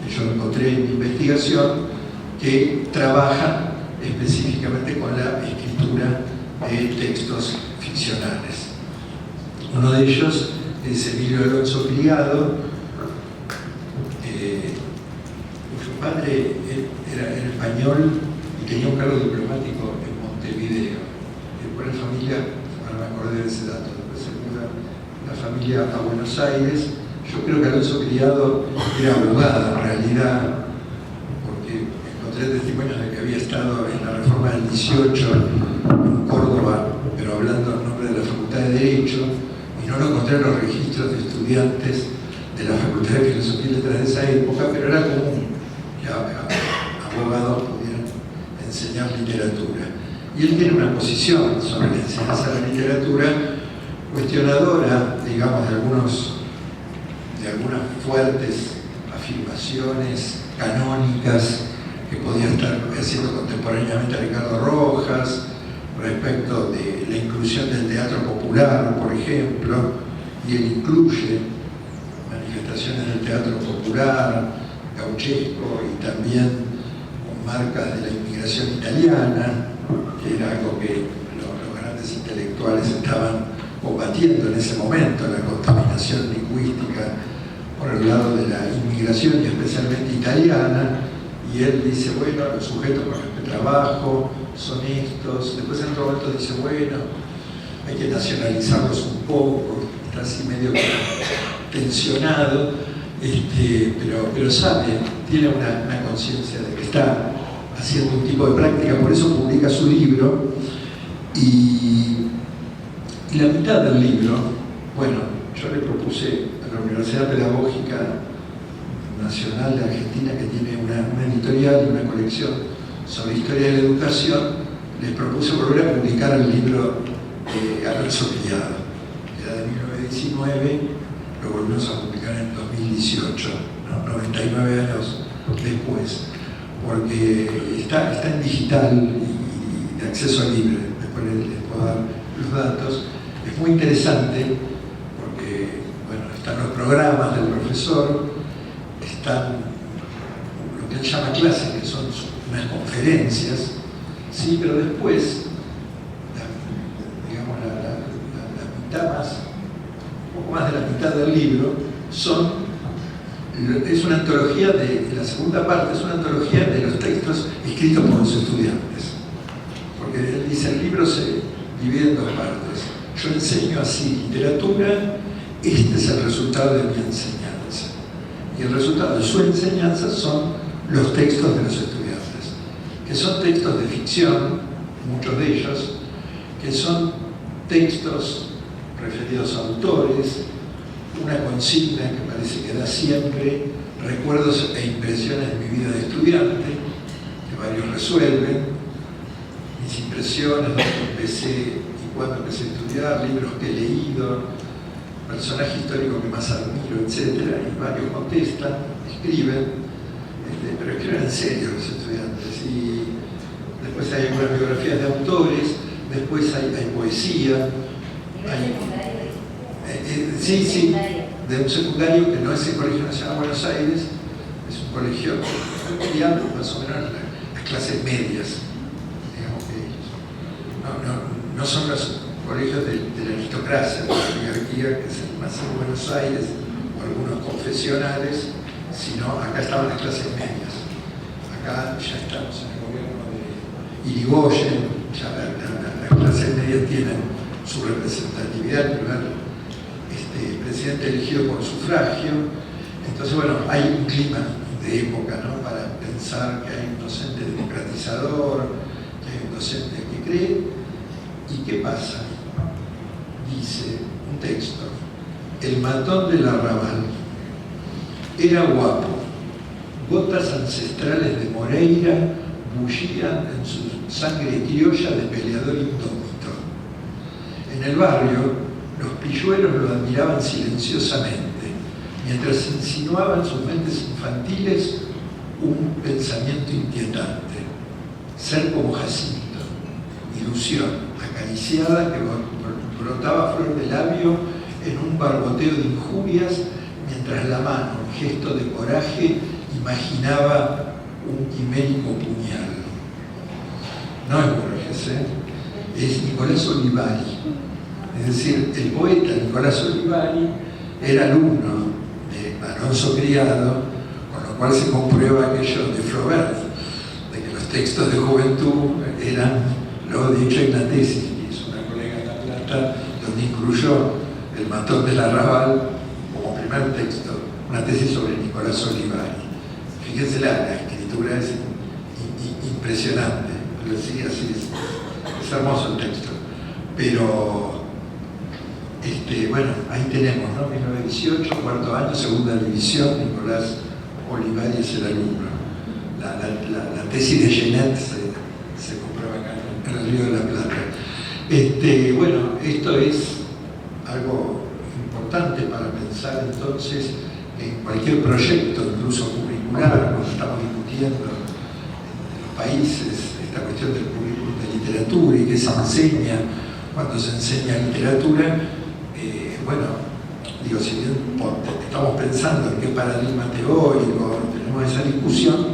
que yo encontré en mi investigación, que trabajan específicamente con la escritura de textos ficcionales. Uno de ellos es Emilio Alonso Criado, cuyo padre era español y tenía un cargo diplomático en Montevideo. Después la familia, ahora me acordé de ese dato, después se muda la familia a Buenos Aires. Yo creo que Alonso Criado era abogado en realidad, porque encontré testimonios de que había estado en la Reforma del 18 en Córdoba, pero hablando en nombre de la Facultad de Derecho, y no lo encontré en los registros de estudiantes de la Facultad de Filosofía y Letras de esa época, pero era común que abogados pudieran enseñar literatura. Y él tiene una posición sobre la enseñanza de la literatura cuestionadora, digamos, de algunas fuertes afirmaciones canónicas que podía estar haciendo contemporáneamente a Ricardo Rojas respecto de la inclusión del teatro popular, por ejemplo, y él incluye manifestaciones del teatro popular, gauchesco, y también marcas de la inmigración italiana, que era algo que los grandes intelectuales estaban combatiendo en ese momento, la contaminación lingüística por el lado de la inmigración y especialmente italiana. Y él dice, bueno, los sujetos con los que trabajo son estos. Después en otro momento dice, bueno, hay que nacionalizarlos un poco, está así medio tensionado, pero sabe, tiene una conciencia de que está haciendo un tipo de práctica, por eso publica su libro. Y la mitad del libro, bueno, yo le propuse a la Universidad Pedagógica Nacional de Argentina, que tiene una editorial y una colección sobre historia de la educación, les propuse volver a publicar el libro de Alonso Criado, que era de 1919, lo volvimos a publicar en 2018, ¿no? 99 años después, porque está en digital y de acceso libre. Después les puedo dar los datos. Es muy interesante bueno, están los programas del profesor, están lo que él llama clases, que son unas conferencias, ¿sí? Pero después, digamos, la mitad más, un poco más de la mitad del libro, es una antología la segunda parte es una antología de los textos escritos por los estudiantes. Porque él dice, el libro se divide en dos partes. Yo enseño así literatura, este es el resultado de mi enseñanza. Y el resultado de su enseñanza son los textos de los estudiantes, que son textos de ficción, muchos de ellos, que son textos referidos a autores, una consigna que parece que da siempre, recuerdos e impresiones de mi vida de estudiante, que varios resuelven, mis impresiones, dónde empecé y cuándo empecé a estudiar, libros que he leído, personaje histórico que más admiro, etc. Y varios contestan, escriben, pero escriben en serio los estudiantes. Y después hay algunas biografías de autores, después hay poesía, sí, de un secundario que no es el Colegio Nacional de Buenos Aires, es un colegio mediano, más o menos las clases medias, digamos que ellos. No son los colegios de la aristocracia, de la oligarquía, que es el más en Buenos Aires, o algunos confesionales, sino acá estaban las clases medias. Acá ya estamos en el gobierno de Irigoyen, ya las clases medias tienen su representatividad, el primer presidente elegido por sufragio. Entonces, bueno, hay un clima de época, ¿no?, para pensar que hay un docente democratizador, que hay un docente que cree. ¿Y qué pasa? Dice un texto: el matón del arrabal era guapo, gotas ancestrales de Moreira bullían en su sangre criolla de peleador indómito. En el barrio, los pilluelos lo admiraban silenciosamente, mientras insinuaba en sus mentes infantiles un pensamiento inquietante: ser como Jacinto, ilusión acariciada que brotaba flor de labio en un barboteo de injurias, mientras la mano, en gesto de coraje, imaginaba un quimérico puñal. No es Borges, es Nicolás Olivari. Es decir, el poeta Nicolás Olivari era alumno de Alonso Criado, con lo cual se comprueba aquello de Flaubert, de que los textos de juventud eran lo dicho en la tesis que hizo una colega en La Plata, donde incluyó El matón del arrabal como primer texto, una tesis sobre Nicolás Olivari. Fíjense, la escritura es impresionante, pero sí, así es hermoso el texto. Pero bueno, ahí tenemos, ¿no? 1918, cuarto año, segunda división, Nicolás Olivari es el alumno. La tesis de Genet se comprueba acá en el Río de la Plata. Bueno, esto es algo importante para pensar entonces en cualquier proyecto, incluso curricular, cuando estamos discutiendo en los países esta cuestión del currículum de literatura y qué se enseña cuando se enseña literatura. Bueno, digo, si bien estamos pensando en qué paradigma teórico, tenemos esa discusión,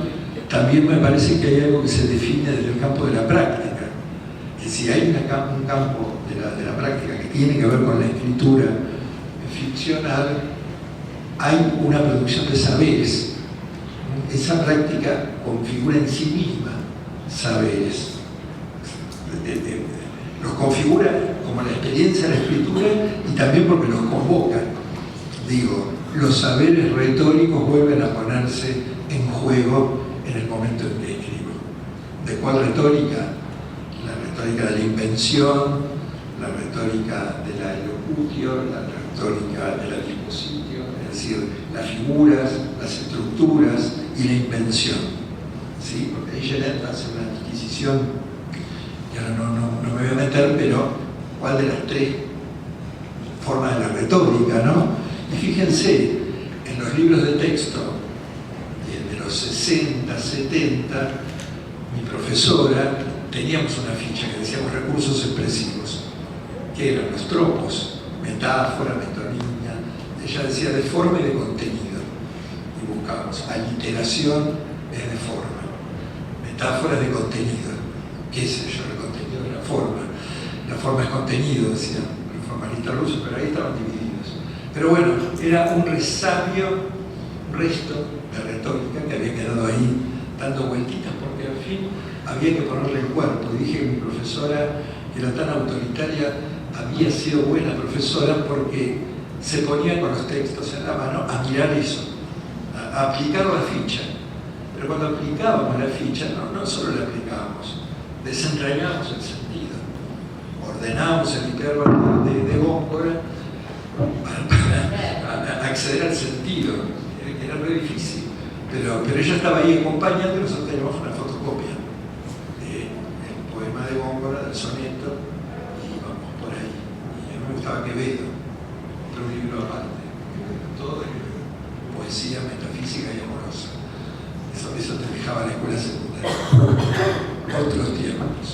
también me parece que hay algo que se define desde el campo de la práctica. Que si hay un campo de la práctica que tiene que ver con la escritura ficcional, hay una producción de saberes. Esa práctica configura en sí misma saberes. Los configura como la experiencia de la escritura y también porque los convoca. Digo, los saberes retóricos vuelven a ponerse en juego en el momento en que escribo. ¿De cuál retórica? La retórica de la invención, la retórica de la elocutio, la retórica de la dispositio, es decir, las figuras, las estructuras y la invención. ¿Sí? Porque ahí Genet hace una adquisición, que ahora no me voy a meter, pero ¿cuál de las tres formas de la retórica, no? Y fíjense, en los libros de texto de los 60, 70, mi profesora, teníamos una ficha que decíamos recursos expresivos, que eran los tropos, metáfora, metonimia, ella decía de forma y de contenido, y buscábamos aliteración es de forma, metáforas de contenido, qué sé yo, el contenido de la forma es contenido, decían los formalistas rusos, pero ahí estaban divididos. Pero bueno, era un resabio, un resto de retórica que había quedado ahí dando vueltitas, porque al fin había que ponerle el cuerpo. Y dije que mi profesora, que era tan autoritaria, había sido buena profesora porque se ponía con los textos en la mano a mirar eso, a aplicar la ficha. Pero cuando aplicábamos la ficha, no solo la aplicábamos, desentrañábamos el sentido, ordenábamos el hipérbolo de Góngora para acceder al sentido, que era muy difícil. Pero ella estaba ahí acompañando y nosotros teníamos una fotocopia del poema de Góngora, del soneto, y íbamos por ahí. Y a mí me gustaba Quevedo, otro libro aparte, todo de poesía metafísica y amorosa. Eso te dejaba la escuela secundaria, otros tiempos.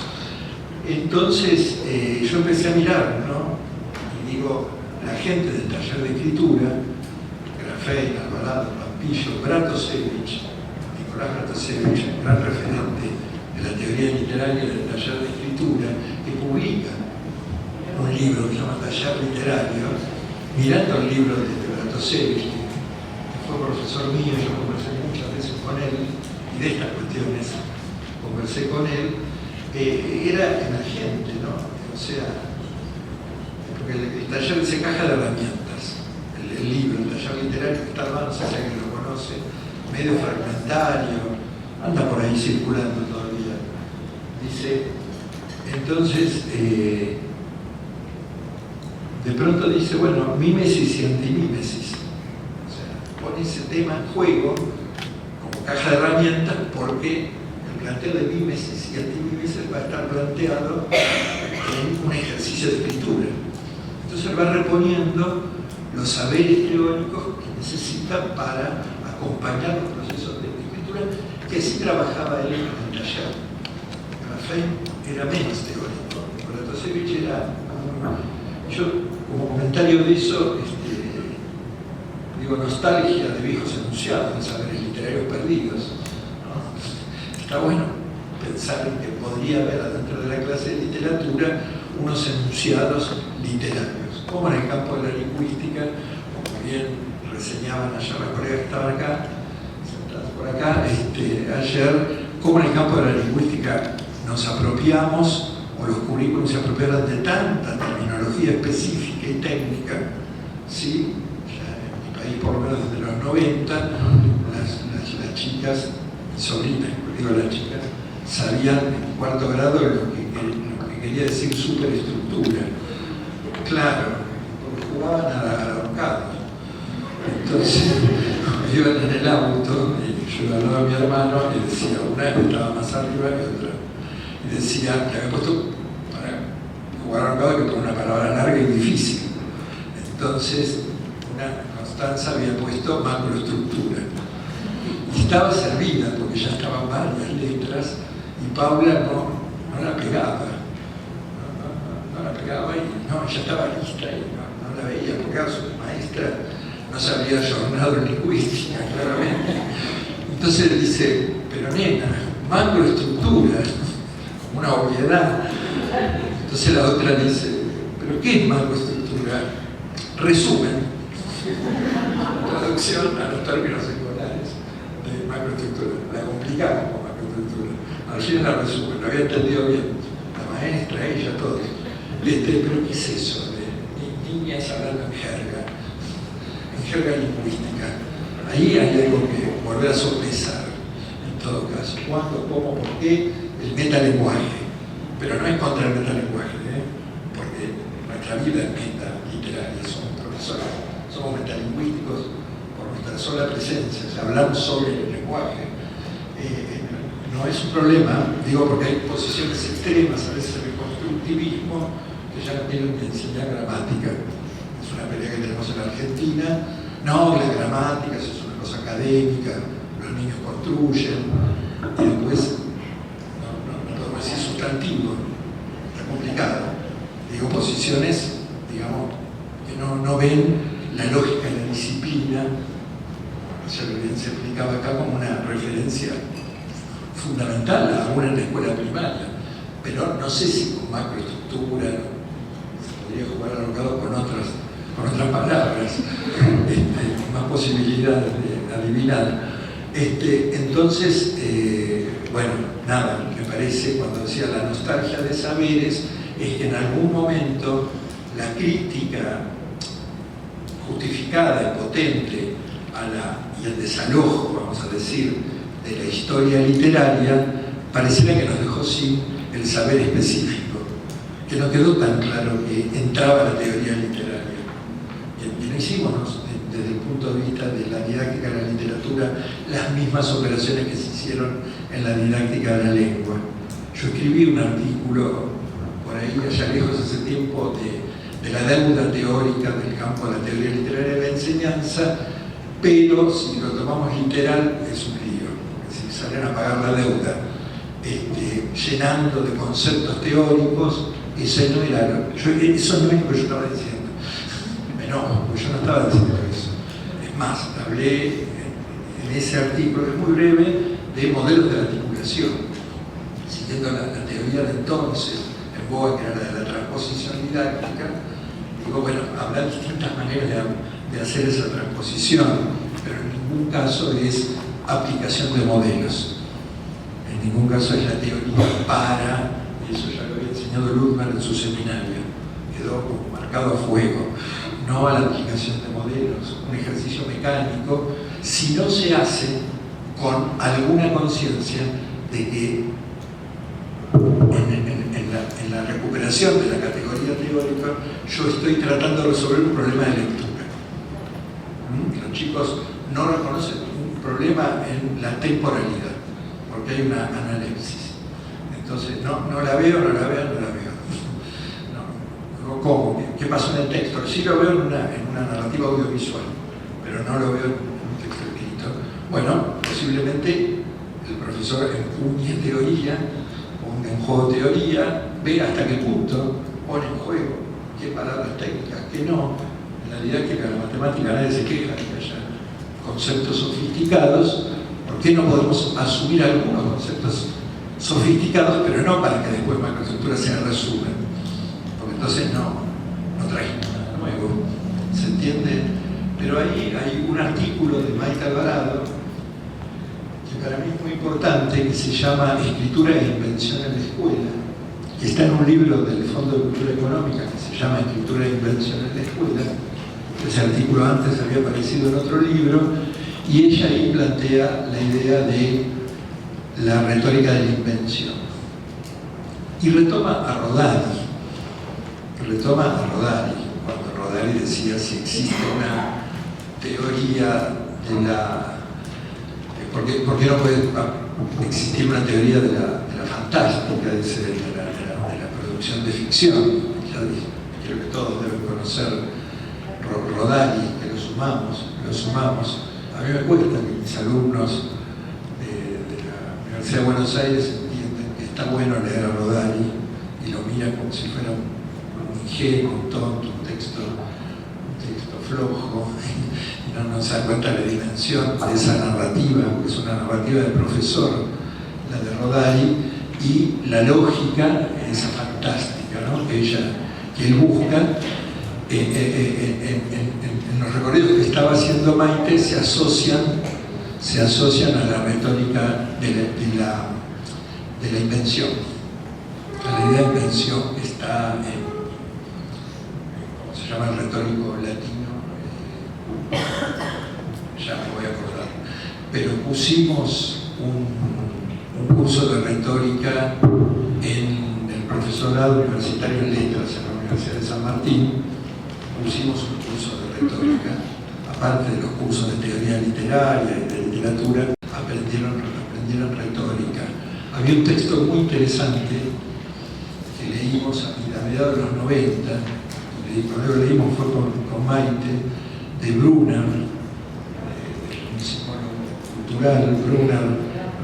Entonces yo empecé a mirar, ¿no? Y digo, la gente del taller de escritura, Grafein, Alvarado, Pampillo, Bratosevich, Nicolás Bratosevich, un gran referente de la teoría literaria del taller de escritura, que publica un libro que se llama Taller Literario, mirando el libro de Bratosevich, que fue profesor mío, yo conversé muchas veces con él, y de estas cuestiones conversé con él, era emergente, ¿no? O sea, porque el taller dice caja de herramientas, el libro, el taller literario que está armado, no sé si alguien lo conoce, medio fragmentario, anda por ahí circulando todavía. Dice, entonces, de pronto dice, bueno, mímesis y antimímesis. O sea, pone ese tema en juego como caja de herramientas porque el planteo de mímesis y antimímesis va a estar planteado en un ejercicio de escritura. Entonces él va reponiendo los saberes teóricos que necesita para acompañar los procesos de escritura, que así trabajaba él en el taller. Grafein era menos teórico, Bratosevich era... Yo, como comentario de eso, digo, nostalgia de viejos enunciados, de saberes literarios perdidos, ¿no? Está bueno pensar en que podría haber adentro de la clase de literatura unos enunciados literarios, como en el campo de la lingüística, como bien reseñaban ayer las colegas que estaban acá, sentadas por acá, ayer, como en el campo de la lingüística nos apropiamos, o los currículos se apropiaron de tanta terminología específica y técnica, ¿sí? Ya en mi país, por lo menos desde los 90, las chicas, sobrinas, digo las chicas, sabían en cuarto grado lo que quería decir superestructura. Claro, porque jugaban al ahorcado. Entonces, iban en el auto, y yo hablaba a mi hermano, y decía, una estaba más arriba que otra. Y decía que había puesto para jugar ahorcado que poner una palabra larga y difícil. Entonces, Constanza había puesto macroestructura. Y estaba servida, porque ya estaban varias letras, y Paula no la pegaba. No la pegaba y ya estaba lista y no la veía, porque su maestra no se había ayornado en lingüística, claramente. Entonces él dice, pero nena, macroestructura, como una obviedad. Entonces la otra dice, ¿pero qué es macroestructura? Resumen. Traducción a los términos escolares de macroestructura. La complicamos con macroestructura. Al final la resumen, lo había entendido bien. La maestra, ella, todos. ¿Pero qué es eso de niñas hablando en jerga lingüística? Ahí hay algo que volver a sopesar, en todo caso. ¿Cuándo, cómo, por qué? El metalenguaje. Pero no es contra el metalenguaje, porque nuestra vida es metaliteraria, somos profesores, somos metalingüísticos por nuestra sola presencia, o sea, hablamos sobre el lenguaje. No es un problema, digo, porque hay posiciones extremas, a veces el constructivismo, que ya no quieren enseñar gramática. Es una pelea que tenemos en Argentina. No, la gramática eso es una cosa académica, los niños construyen, y después no podemos decir sustantivo, está complicado. Digo, posiciones, digamos, que no ven la lógica y la disciplina, se explicaba acá como una referencia fundamental, aún en la escuela primaria, pero no sé si con macroestructura, se podría jugar alocado con otras palabras, más posibilidades de adivinar. Entonces, bueno, nada, me parece, cuando decía la nostalgia de saberes, es que en algún momento la crítica justificada y potente y el desalojo, vamos a decir, de la historia literaria, pareciera que nos dejó sin el saber específico, que no quedó tan claro que entraba la teoría literaria. Y no hicimos, desde el punto de vista de la didáctica de la literatura, las mismas operaciones que se hicieron en la didáctica de la lengua. Yo escribí un artículo por ahí, allá lejos hace tiempo, de la deuda teórica del campo de la teoría literaria de la enseñanza, pero si lo tomamos literal es un lío. Si salen a pagar la deuda llenando de conceptos teóricos, eso no es lo que yo estaba diciendo. Me enojo, porque yo no estaba diciendo eso. Es más, hablé en ese artículo, es muy breve, de modelos de articulación, siguiendo la teoría de entonces, en boga, que era la de la transposición didáctica. Digo, bueno, habrá distintas maneras de hacer esa transposición, pero en ningún caso es aplicación de modelos. En ningún caso es la teoría para, y eso ya lo había enseñado Luhmann en su seminario, quedó como marcado a fuego, no a la aplicación de modelos, un ejercicio mecánico, si no se hace con alguna conciencia de que en la recuperación de la categoría teórica yo estoy tratando de resolver un problema de lectura. Los chicos no reconocen un problema en la temporalidad, porque hay una analepsis. Entonces, no la veo. No, ¿cómo? ¿Qué pasó en el texto? Sí lo veo en una narrativa audiovisual, pero no lo veo en un texto escrito. Bueno, posiblemente el profesor empuñe teoría, ponga en juego teoría, ve hasta qué punto pone en juego, qué palabras técnicas, qué no. En la didáctica de la matemática nadie se queja de que haya conceptos sofisticados. ¿Por qué no podemos asumir algunos conceptos sofisticados, pero no para que después macroestructuras se resumen? Porque entonces no trajimos nada nuevo, ¿se entiende? Pero ahí hay un artículo de Maite Alvarado que para mí es muy importante, que se llama Escritura e Invención en la Escuela, que está en un libro del Fondo de Cultura Económica que se llama Escritura e Invención en la Escuela. Ese artículo antes había aparecido en otro libro, y ella ahí plantea la idea de la retórica de la invención. Y retoma a Rodari, cuando Rodari decía si existe una teoría de la... ¿Por qué no puede existir una teoría de la fantástica, de la producción de ficción? Ya dije, creo que todos deben conocer Rodari, que lo sumamos. A mí me cuesta que mis alumnos de la Universidad de Buenos Aires entiendan que está bueno leer a Rodari y lo miran como si fuera un ingenuo, un tonto, un texto flojo, y no se dan cuenta de la dimensión de esa narrativa, que es una narrativa del profesor, la de Rodari, y la lógica, esa fantástica, ¿no? que él busca. En los recorridos que estaba haciendo Maite se asocian a la retórica de la invención. La idea de invención está en, ¿cómo se llama el retórico latino? Ya me voy a acordar. Pero pusimos un curso de retórica en el profesorado universitario en Letras en la Universidad de San Martín. Pusimos un curso de retórica, aparte de los cursos de teoría literaria y de literatura, aprendieron retórica. Había un texto muy interesante que leímos a mediados de los 90, cuando lo leímos fue con Maite, de Brunner, un psicólogo cultural, Brunner,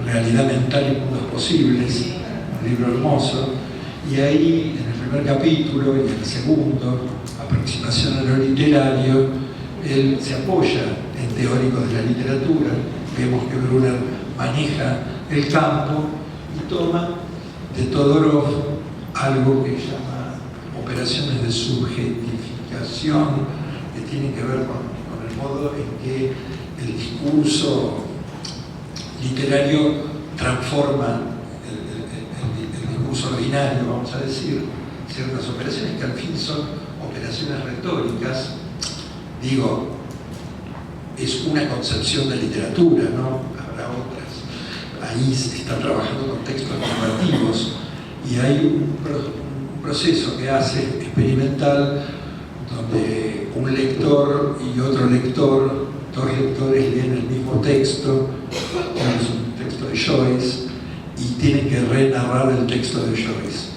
Realidad Mental y Mundos Posibles, un libro hermoso, y ahí en el primer capítulo y en el segundo, Aproximación a lo literario, él se apoya en teóricos de la literatura. Vemos que Brunner maneja el campo y toma de Todorov algo que llama operaciones de subjetificación, que tienen que ver con el modo en que el discurso literario transforma el discurso ordinario, vamos a decir, ciertas operaciones que al fin son operaciones retóricas. Digo, es una concepción de literatura, ¿no? Habrá otras. Ahí se está trabajando con textos narrativos y hay un proceso que hace experimental donde un lector y otro lector, dos lectores leen el mismo texto, es un texto de Joyce, y tienen que renarrar el texto de Joyce.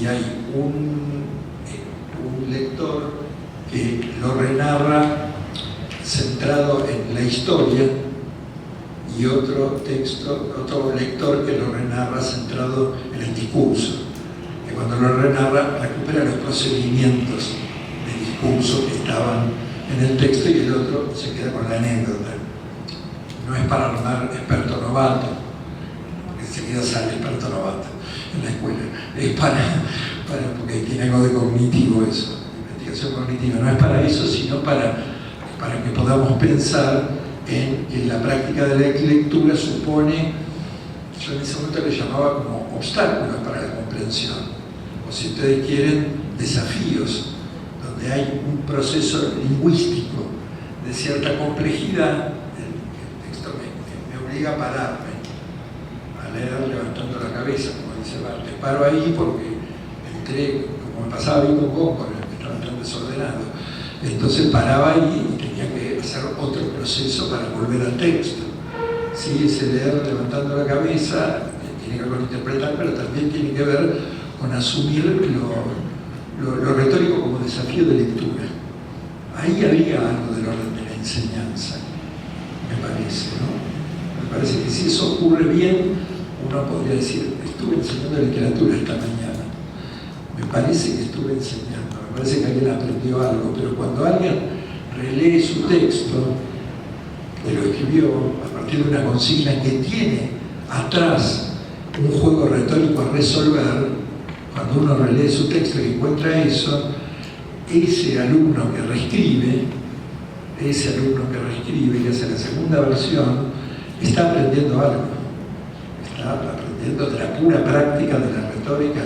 Y hay un lector que lo renarra centrado en la historia y otro lector que lo renarra centrado en el discurso, que cuando lo renarra recupera los procedimientos de discurso que estaban en el texto y el otro se queda con la anécdota. No es para armar experto novato, enseguida sale experto novato en la escuela, es porque tiene algo de cognitivo eso, investigación cognitiva, no es para eso, sino para que podamos pensar en que la práctica de la lectura supone, yo en ese momento le llamaba como obstáculos para la comprensión, o si ustedes quieren, desafíos, donde hay un proceso lingüístico de cierta complejidad. El texto me obliga a pararme, a leer levantando la cabeza, como dice Barthes. Paro ahí porque entré, como me pasaba ahí con vos, que estaba tan desordenado. Entonces paraba ahí y tenía que hacer otro proceso para volver al texto. Sí, ese leer levantando la cabeza tiene que ver con interpretar, pero también tiene que ver con asumir lo retórico como desafío de lectura. Ahí había algo del orden de la enseñanza, me parece, ¿no? Me parece que si eso ocurre bien, uno podría decir, estuve enseñando literatura esta mañana. Me parece que estuve enseñando, me parece que alguien aprendió algo, pero cuando alguien relee su texto, que lo escribió a partir de una consigna que tiene atrás un juego retórico a resolver, cuando uno relee su texto y encuentra eso, ese alumno que reescribe, que hace la segunda versión, está aprendiendo algo. Está aprendiendo de la pura práctica de la retórica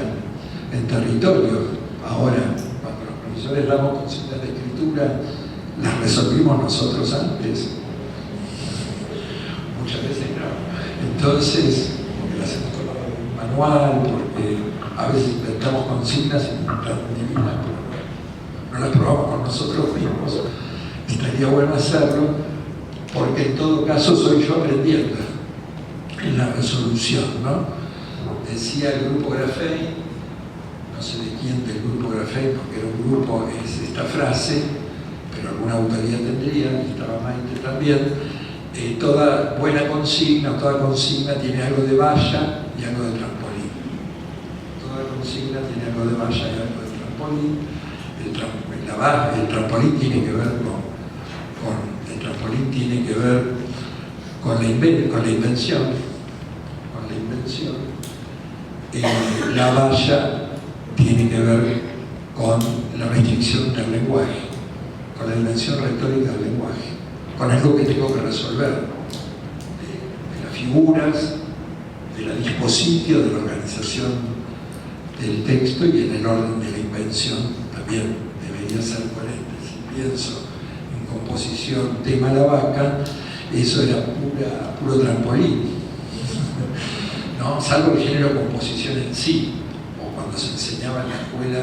en territorio. Ahora, cuando los profesores damos consignas de escritura, las resolvimos nosotros antes. Muchas veces no. Entonces, porque las hemos tomado de un manual, porque a veces inventamos consignas y están divinas, pero no las probamos con nosotros mismos. Estaría bueno hacerlo, porque en todo caso soy yo aprendiendo en la resolución, ¿no? Decía el grupo Grafey, no sé de quién del grupo Grafey, porque era un grupo, es esta frase, pero alguna autoría tendría, y estaba Maite también. Toda buena consigna, toda consigna tiene algo de valla y algo de trampolín. Toda consigna tiene algo de valla y algo de trampolín. El trampolín tiene que ver con la invención. La valla tiene que ver con la restricción del lenguaje, con la dimensión retórica del lenguaje, con algo que tengo que resolver, de las figuras, de la dispositio, de la organización del texto y en el orden de la invención también debería ser coherente. Si pienso en composición tema la vaca, eso era puro trampolín, ¿no? Salvo el género composición en sí, o cuando se enseñaba en la escuela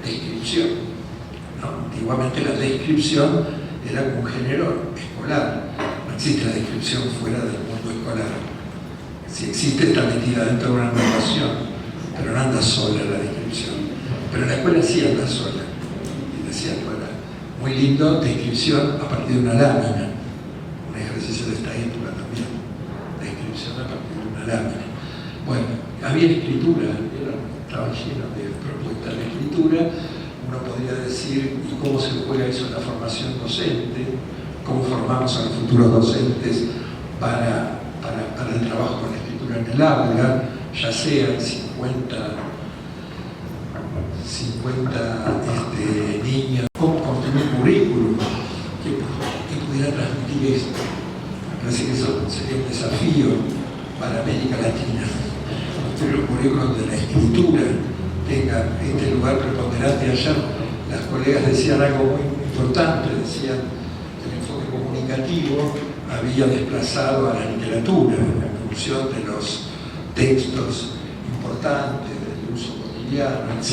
descripción, ¿no? Antiguamente la descripción era un género escolar, no existe la descripción fuera del mundo escolar. Si existe, está metida dentro de una narración, pero no anda sola la descripción. Pero en la escuela sí anda sola. Y decía, bueno, muy lindo, descripción a partir de una lámina, un ejercicio de esta época también, descripción a partir de una lámina. Bueno, había escritura, estaba lleno de propuestas de escritura, uno uno podría decir, ¿y cómo se juega eso en la formación docente? ¿Cómo formamos a los futuros docentes para el trabajo con la escritura en el aula, ya sean 50 niños? ¿Cómo construir un currículum que pudiera transmitir esto? Me parece que eso sería un desafío para América Latina. Construir un currículum de la escritura tenga este lugar preponderante. Ayer las colegas decían algo muy importante, decían que el enfoque comunicativo había desplazado a la literatura en función de los textos importantes, del uso cotidiano, etc.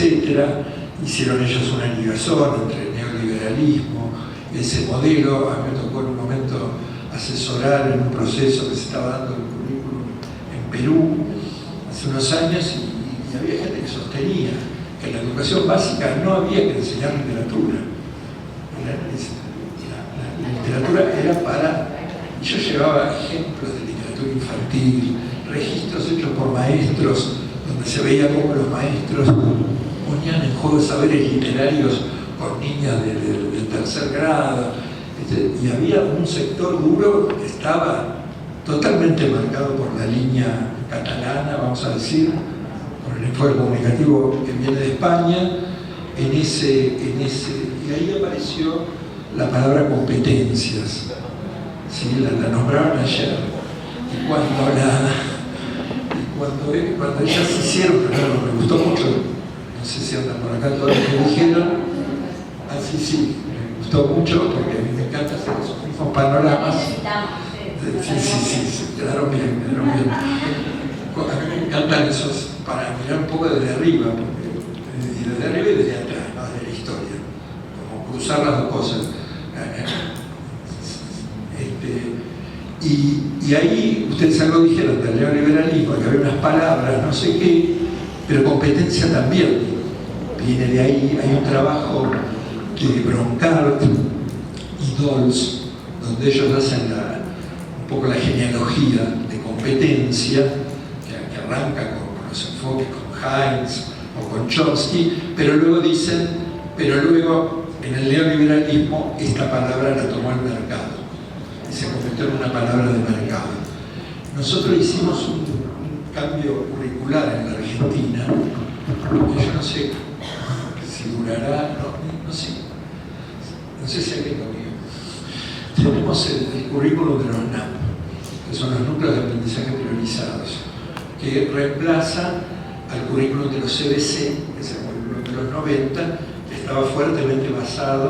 Hicieron ellos una ligación entre el neoliberalismo, ese modelo. A mí me tocó en un momento asesorar en un proceso que se estaba dando el currículum en Perú hace unos años, y había gente que sostenía que en la educación básica no había que enseñar literatura. La literatura era para... Yo llevaba ejemplos de literatura infantil, registros hechos por maestros, donde se veía cómo los maestros ponían en juego saberes literarios con niñas de tercer grado, y había un sector duro que estaba totalmente marcado por la línea catalana, vamos a decir, por el enfoque comunicativo que viene de España, y ahí apareció la palabra competencias. Sí, la nombraron ayer, y cuando ellas se hicieron, claro, me gustó mucho, no sé si andan por acá todos los que dijeron, así sí, me gustó mucho porque a mí me encanta hacer esos mismos panoramas. Sí, quedaron bien. A mí me encantan esos para mirar un poco desde arriba, y desde arriba y desde atrás, ¿no? De la historia, como cruzar las dos cosas. Y ahí ustedes algo dijeron del neoliberalismo, que había unas palabras, no sé qué, pero competencia también viene de ahí. Hay un trabajo de Bronckart y Dolz, donde ellos hacen un poco la genealogía de competencia, que arranca con los enfoques con Heinz o con Chomsky, pero luego en el neoliberalismo esta palabra la tomó el mercado y se convirtió en una palabra de mercado. Nosotros hicimos un cambio curricular en la Argentina, que yo no sé si durará, no sé si alguien lo vio. Tenemos el currículum de los NAP, que son los núcleos de aprendizaje priorizados, que reemplaza al currículum de los CBC, que es el currículum de los 90, que estaba fuertemente basado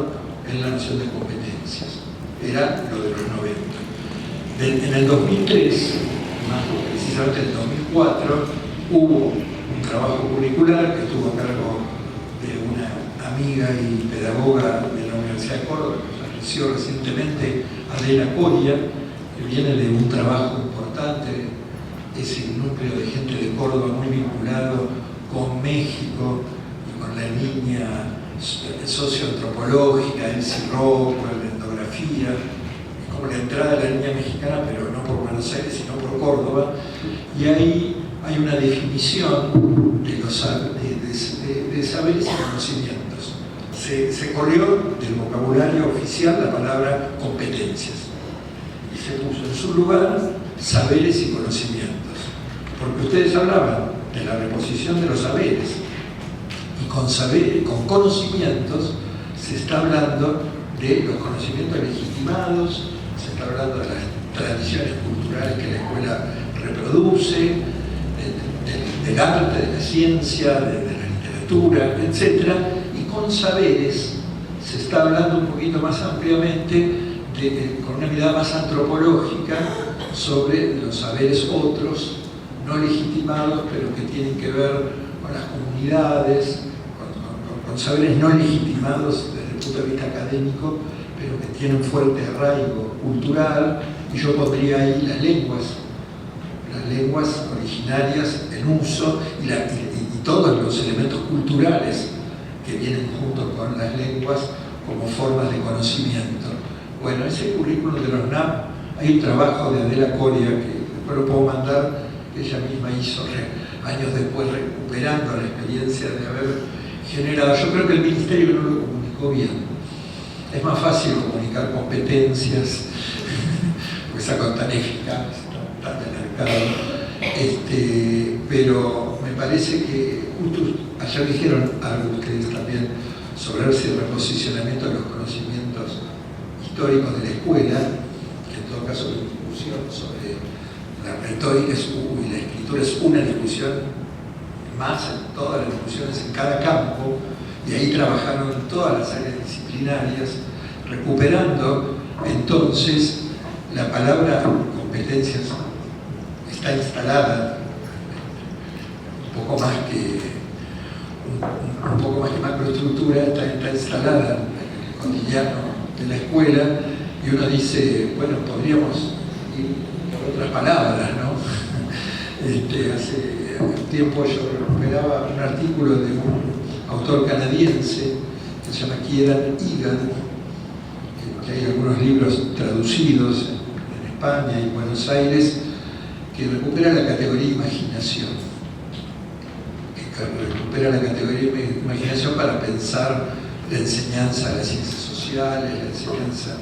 en la noción de competencias. Era lo de los 90. En el 2003, más precisamente en el 2004, hubo un trabajo curricular que estuvo a cargo de una amiga y pedagoga de la Universidad de Córdoba, que falleció recientemente, Adela Coria, que viene de un trabajo importante, ese núcleo de gente de Córdoba muy vinculado con México y con la línea socioantropológica, Elsie Rockwell, la etnografía, como la entrada de la línea mexicana, pero no por Buenos Aires, sino por Córdoba. Y ahí hay una definición de saberes y conocimientos. Se corrió del vocabulario oficial la palabra competencias y se puso en su lugar saberes y conocimientos, porque ustedes hablaban de la reposición de los saberes, y con conocimientos se está hablando de los conocimientos legitimados, se está hablando de las tradiciones culturales que la escuela reproduce, del arte, de la ciencia, de la literatura, etc. Y con saberes se está hablando un poquito más ampliamente, con una mirada más antropológica, sobre los saberes otros, no legitimados, pero que tienen que ver con las comunidades, con saberes no legitimados desde el punto de vista académico, pero que tienen fuerte arraigo cultural. Y yo pondría ahí las lenguas originarias en uso y todos los elementos culturales que vienen junto con las lenguas como formas de conocimiento. Bueno, ese currículum de los NAP, hay un trabajo de Adela Coria, que después lo puedo mandar, que ella misma hizo años después, recuperando la experiencia de haber generado. Yo creo que el Ministerio no lo comunicó bien. Es más fácil comunicar competencias, porque sacan tan eficaces, tan de mercado. Pero me parece que justo ayer dijeron algo ustedes también sobre el reposicionamiento de los conocimientos históricos de la escuela, que en todo caso la discusión sobre la retórica y la escritura es una discusión más en todas las discusiones en cada campo, y ahí trabajaron todas las áreas disciplinarias, recuperando entonces la palabra competencias está instalada un poco más que macroestructura, está instalada en el cotidiano de la escuela, y uno dice, bueno, podríamos ir por otras palabras, ¿no? Hace un tiempo yo recuperaba un artículo de un autor canadiense que se llama Kieran Egan, que hay algunos libros traducidos en España y Buenos Aires, que recupera la categoría imaginación, para pensar la enseñanza de las ciencias sociales, la enseñanza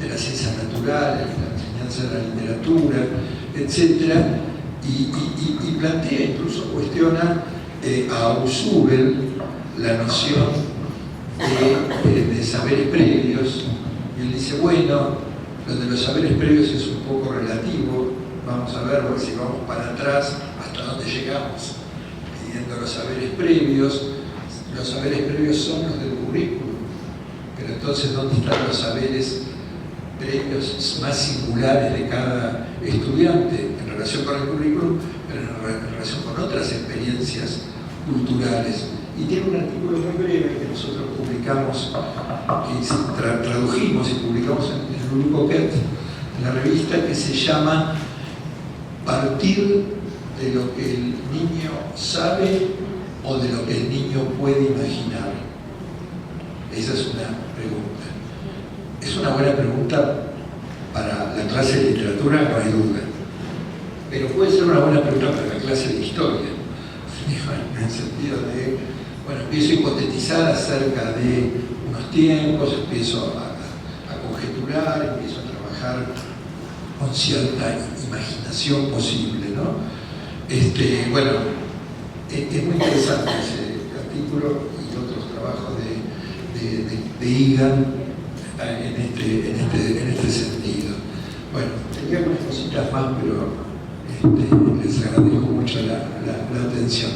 de las ciencias naturales, la enseñanza de la literatura, etc. Y plantea, incluso cuestiona a Ausubel la noción de saberes previos, y él dice, bueno, lo de los saberes previos es un poco relativo, vamos a ver si vamos para atrás hasta dónde llegamos pidiendo los saberes previos son los del currículum, pero entonces ¿dónde están los saberes previos más singulares de cada estudiante en relación con el currículum, pero en relación con otras experiencias culturales? Y tiene un artículo muy breve que nosotros publicamos, que tradujimos y publicamos en el grupo KET, en la revista, que se llama Partir de lo que el niño sabe o de lo que el niño puede imaginar. Esa es una pregunta. Es una buena pregunta para la clase de literatura, no hay duda. Pero puede ser una buena pregunta para la clase de historia. En el sentido de, bueno, empiezo a hipotetizar acerca de unos tiempos, empiezo a conjeturar, empiezo a trabajar con cierta imaginación posible, ¿no? Bueno, es muy interesante ese artículo y otros trabajos de Egan en este sentido. Bueno, tenía algunas cositas más, pero les agradezco mucho la atención.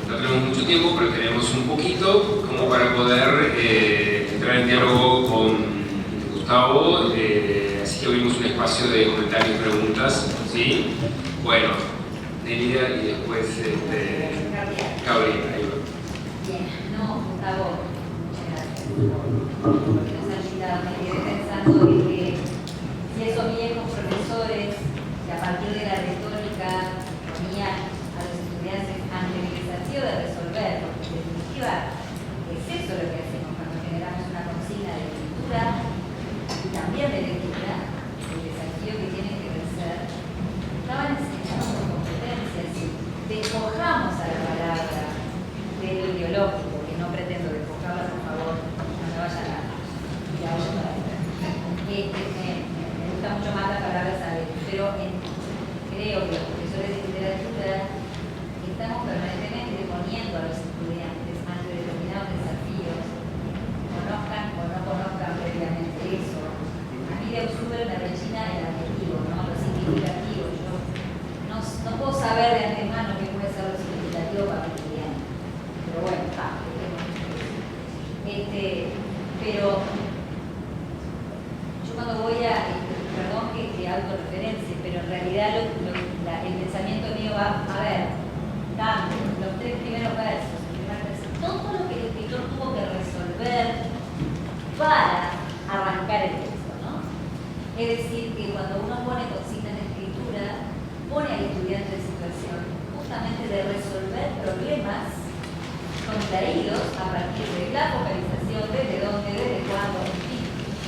No tenemos mucho tiempo, pero tenemos un poquito como para poder entrar en diálogo con Gustavo, así que abrimos un espacio de comentarios y preguntas, ¿sí? Bueno, Nelida y después Gabriela. Ahí va. Bien, no, Gustavo, muchas gracias por lo que nos has invitado. Me quedé pensando en que si esos viejos profesores que a partir de la retórica ponían a los estudiantes ante el desafío de resolver, porque en definitiva es eso lo que hacemos cuando generamos una consigna de escritura y también de lectura, el desafío que tienen que vencer. Estaban enseñando competencias y despojamos a la palabra de lo ideológico, que no pretendo despojarla, por favor, no me vayan a ir a otra. Me gusta mucho más la palabra saber, pero creo que los profesores de literatura estamos permanentemente poniendo a los estudiantes ante determinados desafíos, conozcan o no conozcan previamente eso. A mí de Ausubel me rechina el adjetivo, ¿no? Lo significativo. Yo no puedo saber de antemano qué puede ser lo significativo para mi estudiante. Pero bueno, pero yo cuando voy a, perdón que autorreferencie, pero en realidad el pensamiento mío va a ver, los tres primeros versos, todo lo que el escritor tuvo que resolver para arrancar el texto, ¿no? Es decir, que cuando uno pone consignas de escritura, pone al estudiante en situación justamente de resolver problemas contraídos a partir de la focalización, desde dónde, desde cuándo, en fin.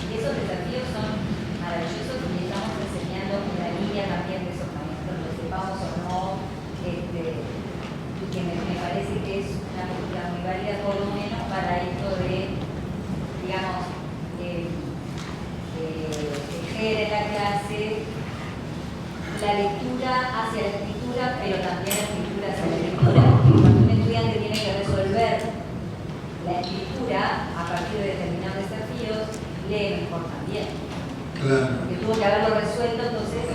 Y esos desafíos son maravillosos y estamos enseñando en la línea también de esos maestros, lo sepamos o no, y que me parece que es una postura muy válida, por lo menos para esto de, digamos, tejer en la clase la lectura hacia la escritura, pero también la escritura hacia la lectura. Cuando un estudiante tiene que resolver la escritura a partir de determinados desafíos, lee mejor también. Claro. Porque tuvo que haberlo resuelto, entonces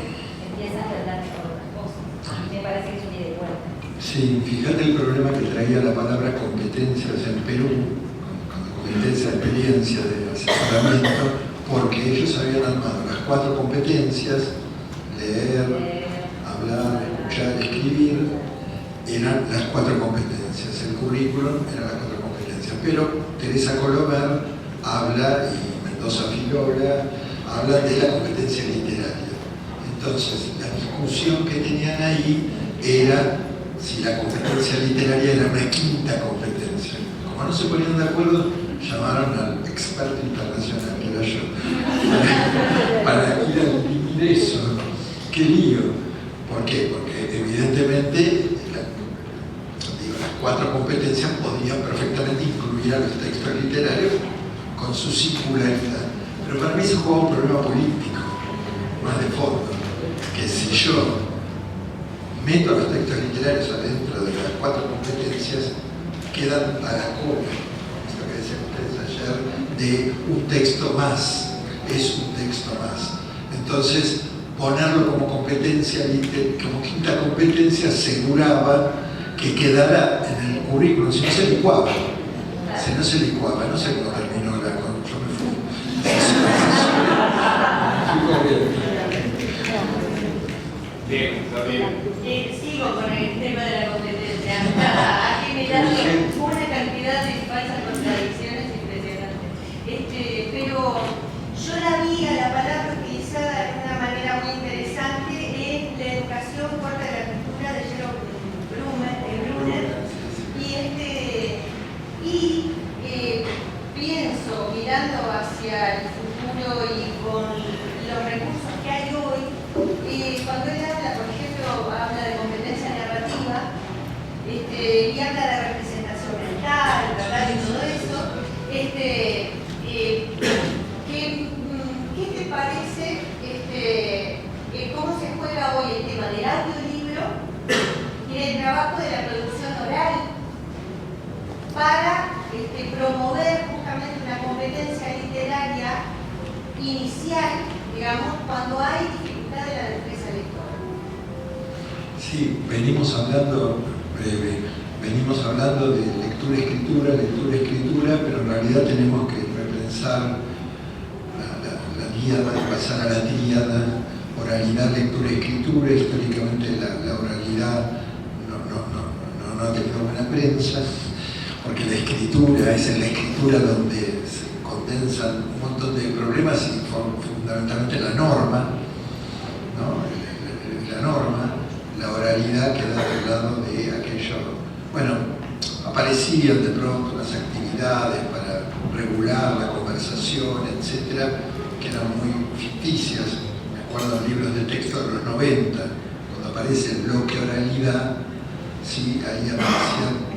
empieza a entender mejor otras cosas. A mí me parece que es un ida y vuelta. Sí, fíjate el problema que traía la palabra competencias en Perú, con competencia, experiencia de asesoramiento, porque ellos habían armado las 4 competencias: leer, hablar, escuchar, escribir, eran las 4 competencias. El currículum eran las 4 competencias. Pero Teresa Colomer habla, y Mendoza Filola, habla de la competencia literaria. Entonces, la discusión que tenían ahí era si la competencia literaria era una 5ª competencia. Como no se ponían de acuerdo, llamaron al experto internacional, que era yo, para ir a dirimir eso. ¡Qué lío! ¿Por qué? Porque evidentemente las 4 competencias podían perfectamente incluir a los textos literarios con su singularidad. Pero para mí se jugaba un problema político, más de fondo, que si yo meto los textos literarios adentro de las 4 competencias, quedan a la cola, esto que decían ustedes ayer, de un texto más, es un texto más. Entonces, ponerlo como competencia, como 5ª competencia, aseguraba que quedara en el currículum, si no se licuaba. Si no se licuaba, no sé cómo terminó la cosa, yo me fui. Bien, está bien. Sigo con el tema de la competencia. Ha generado una cantidad de falsas contradicciones impresionantes. Pero yo la vi a la palabra utilizada de una manera muy interesante en la educación corta de la cultura de Jerome Bruner. Y pienso, mirando hacia el futuro y con los recursos que hay hoy, cuando él habla, por ejemplo, habla de competencia narrativa y habla de representación mental, ¿verdad? Y todo eso, ¿qué te parece cómo se juega hoy el tema del audiolibro y del trabajo de la producción oral para promover justamente una competencia literaria inicial, digamos, cuando hay dificultad de la destreza lectora? Sí, venimos hablando de lectura-escritura, pero en realidad tenemos que repensar la díada y pasar a la tríada: oralidad, lectura-escritura. Históricamente la oralidad no ha tenido buena prensa, porque la escritura es en la escritura donde se condensan un montón de problemas y fundamentalmente la norma, ¿no? La norma, la oralidad queda del lado de aquello. Bueno, aparecían de pronto unas actividades para regular la conversación, etcétera, que eran muy ficticias. Me acuerdo de libros de texto de los 90, cuando aparece el bloque oralidad, sí, ahí aparecían.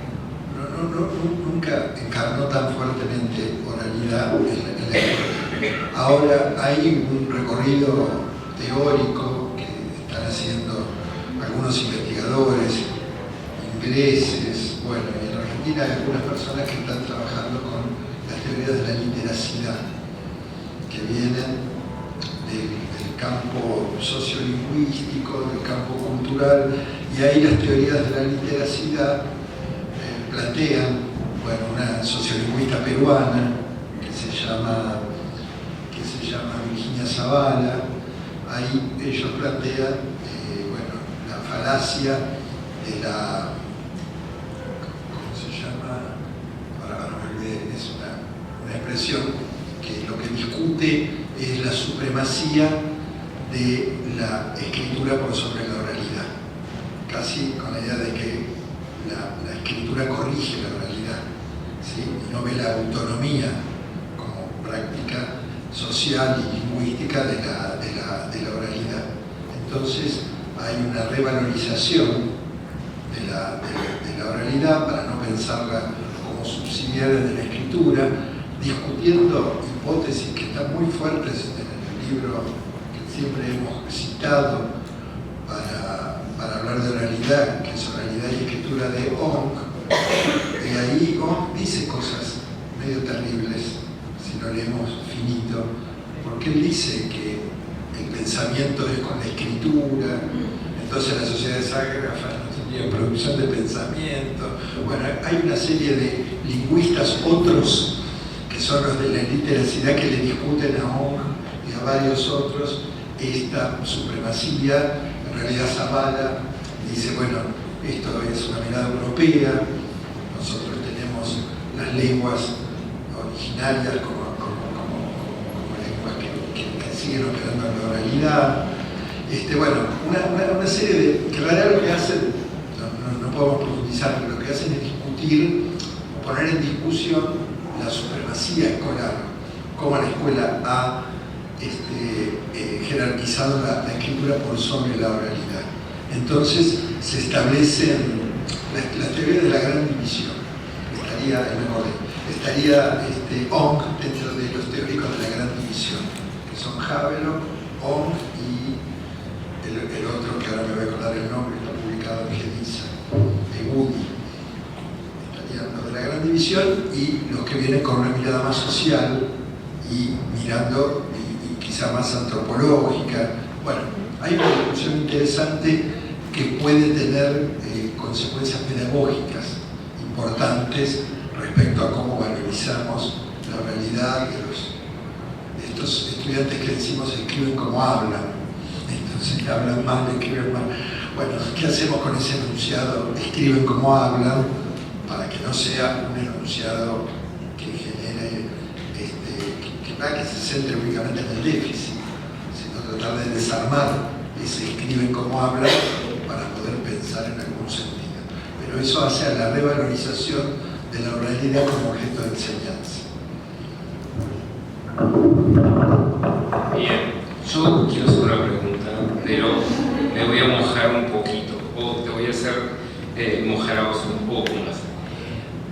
Nunca encarnó tan fuertemente oralidad en la escuela. Ahora hay un recorrido teórico que están haciendo algunos investigadores ingleses, bueno, y en Argentina hay algunas personas que están trabajando con las teorías de la literacidad, que vienen del campo sociolingüístico, del campo cultural, y ahí las teorías de la literacidad plantean, bueno, una sociolingüista peruana que se llama Virginia Zavala. Ahí ellos plantean la falacia de la, ¿cómo se llama? Ahora me olvidé, es una expresión que lo que discute es la supremacía de la escritura por sobre la oralidad, casi con la idea de que la escritura corrige la oralidad, ¿sí? Y no ve la autonomía como práctica social y lingüística de la oralidad. Entonces hay una revalorización de la oralidad para no pensarla como subsidiaria de la escritura, discutiendo hipótesis que están muy fuertes en el libro que siempre hemos citado para hablar de oralidad, que es Oralidad y Escritura de Ong. Y ahí Ong dice cosas medio terribles, si lo leemos finito, porque él dice que el pensamiento es con la escritura, entonces las sociedades ágrafas no tenían producción de pensamiento. Bueno, hay una serie de lingüistas, otros que son los de la literacidad, que le discuten a Ong y a varios otros esta supremacía. En realidad Zavala dice, bueno, esto es una mirada europea, nosotros tenemos las lenguas originarias como lenguas que siguen operando en la oralidad. Bueno, una serie de, que en realidad lo que hacen, no podemos profundizar, pero lo que hacen es discutir o poner en discusión la supremacía escolar, cómo la escuela ha jerarquizado la escritura por sobre la oralidad. Entonces se establecen las teorías de la gran división. Estaría Ong dentro de los teóricos de la gran división, que son Havelock, Ong y el otro que ahora me voy a acordar el nombre, está publicado en Gedisa, Woody. Estarían los de la gran división y los que vienen con una mirada más social y mirando y quizá más antropológica. Bueno, hay una discusión interesante que puede tener consecuencias pedagógicas importantes respecto a cómo valorizamos la oralidad de estos estudiantes que decimos escriben como hablan. Entonces hablan mal, escriben mal. Bueno, ¿qué hacemos con ese enunciado? Escriben como hablan, para que no sea un enunciado que genere, que se centre únicamente en el déficit, sino tratar de desarmar ese escriben como hablan para poder pensar en algún sentido. Pero eso hace a la revalorización de la oralidad como objeto de enseñanza. Bien, yo quiero hacer una pregunta, pero me voy a mojar un poquito, o te voy a hacer mojar a vos un poco más.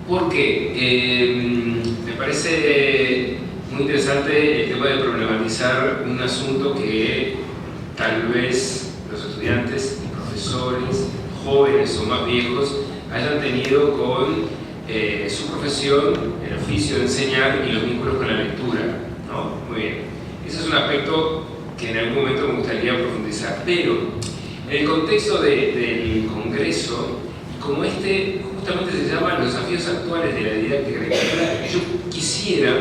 Porque me parece muy interesante el tema de problematizar un asunto que tal vez los estudiantes y profesores, jóvenes o más viejos, hayan tenido con su profesión, el oficio de enseñar y los vínculos con la lectura, ¿no? Muy bien. Ese es un aspecto que en algún momento me gustaría profundizar. Pero en el contexto del Congreso, como justamente se llama los desafíos actuales de la didáctica de escritura, yo quisiera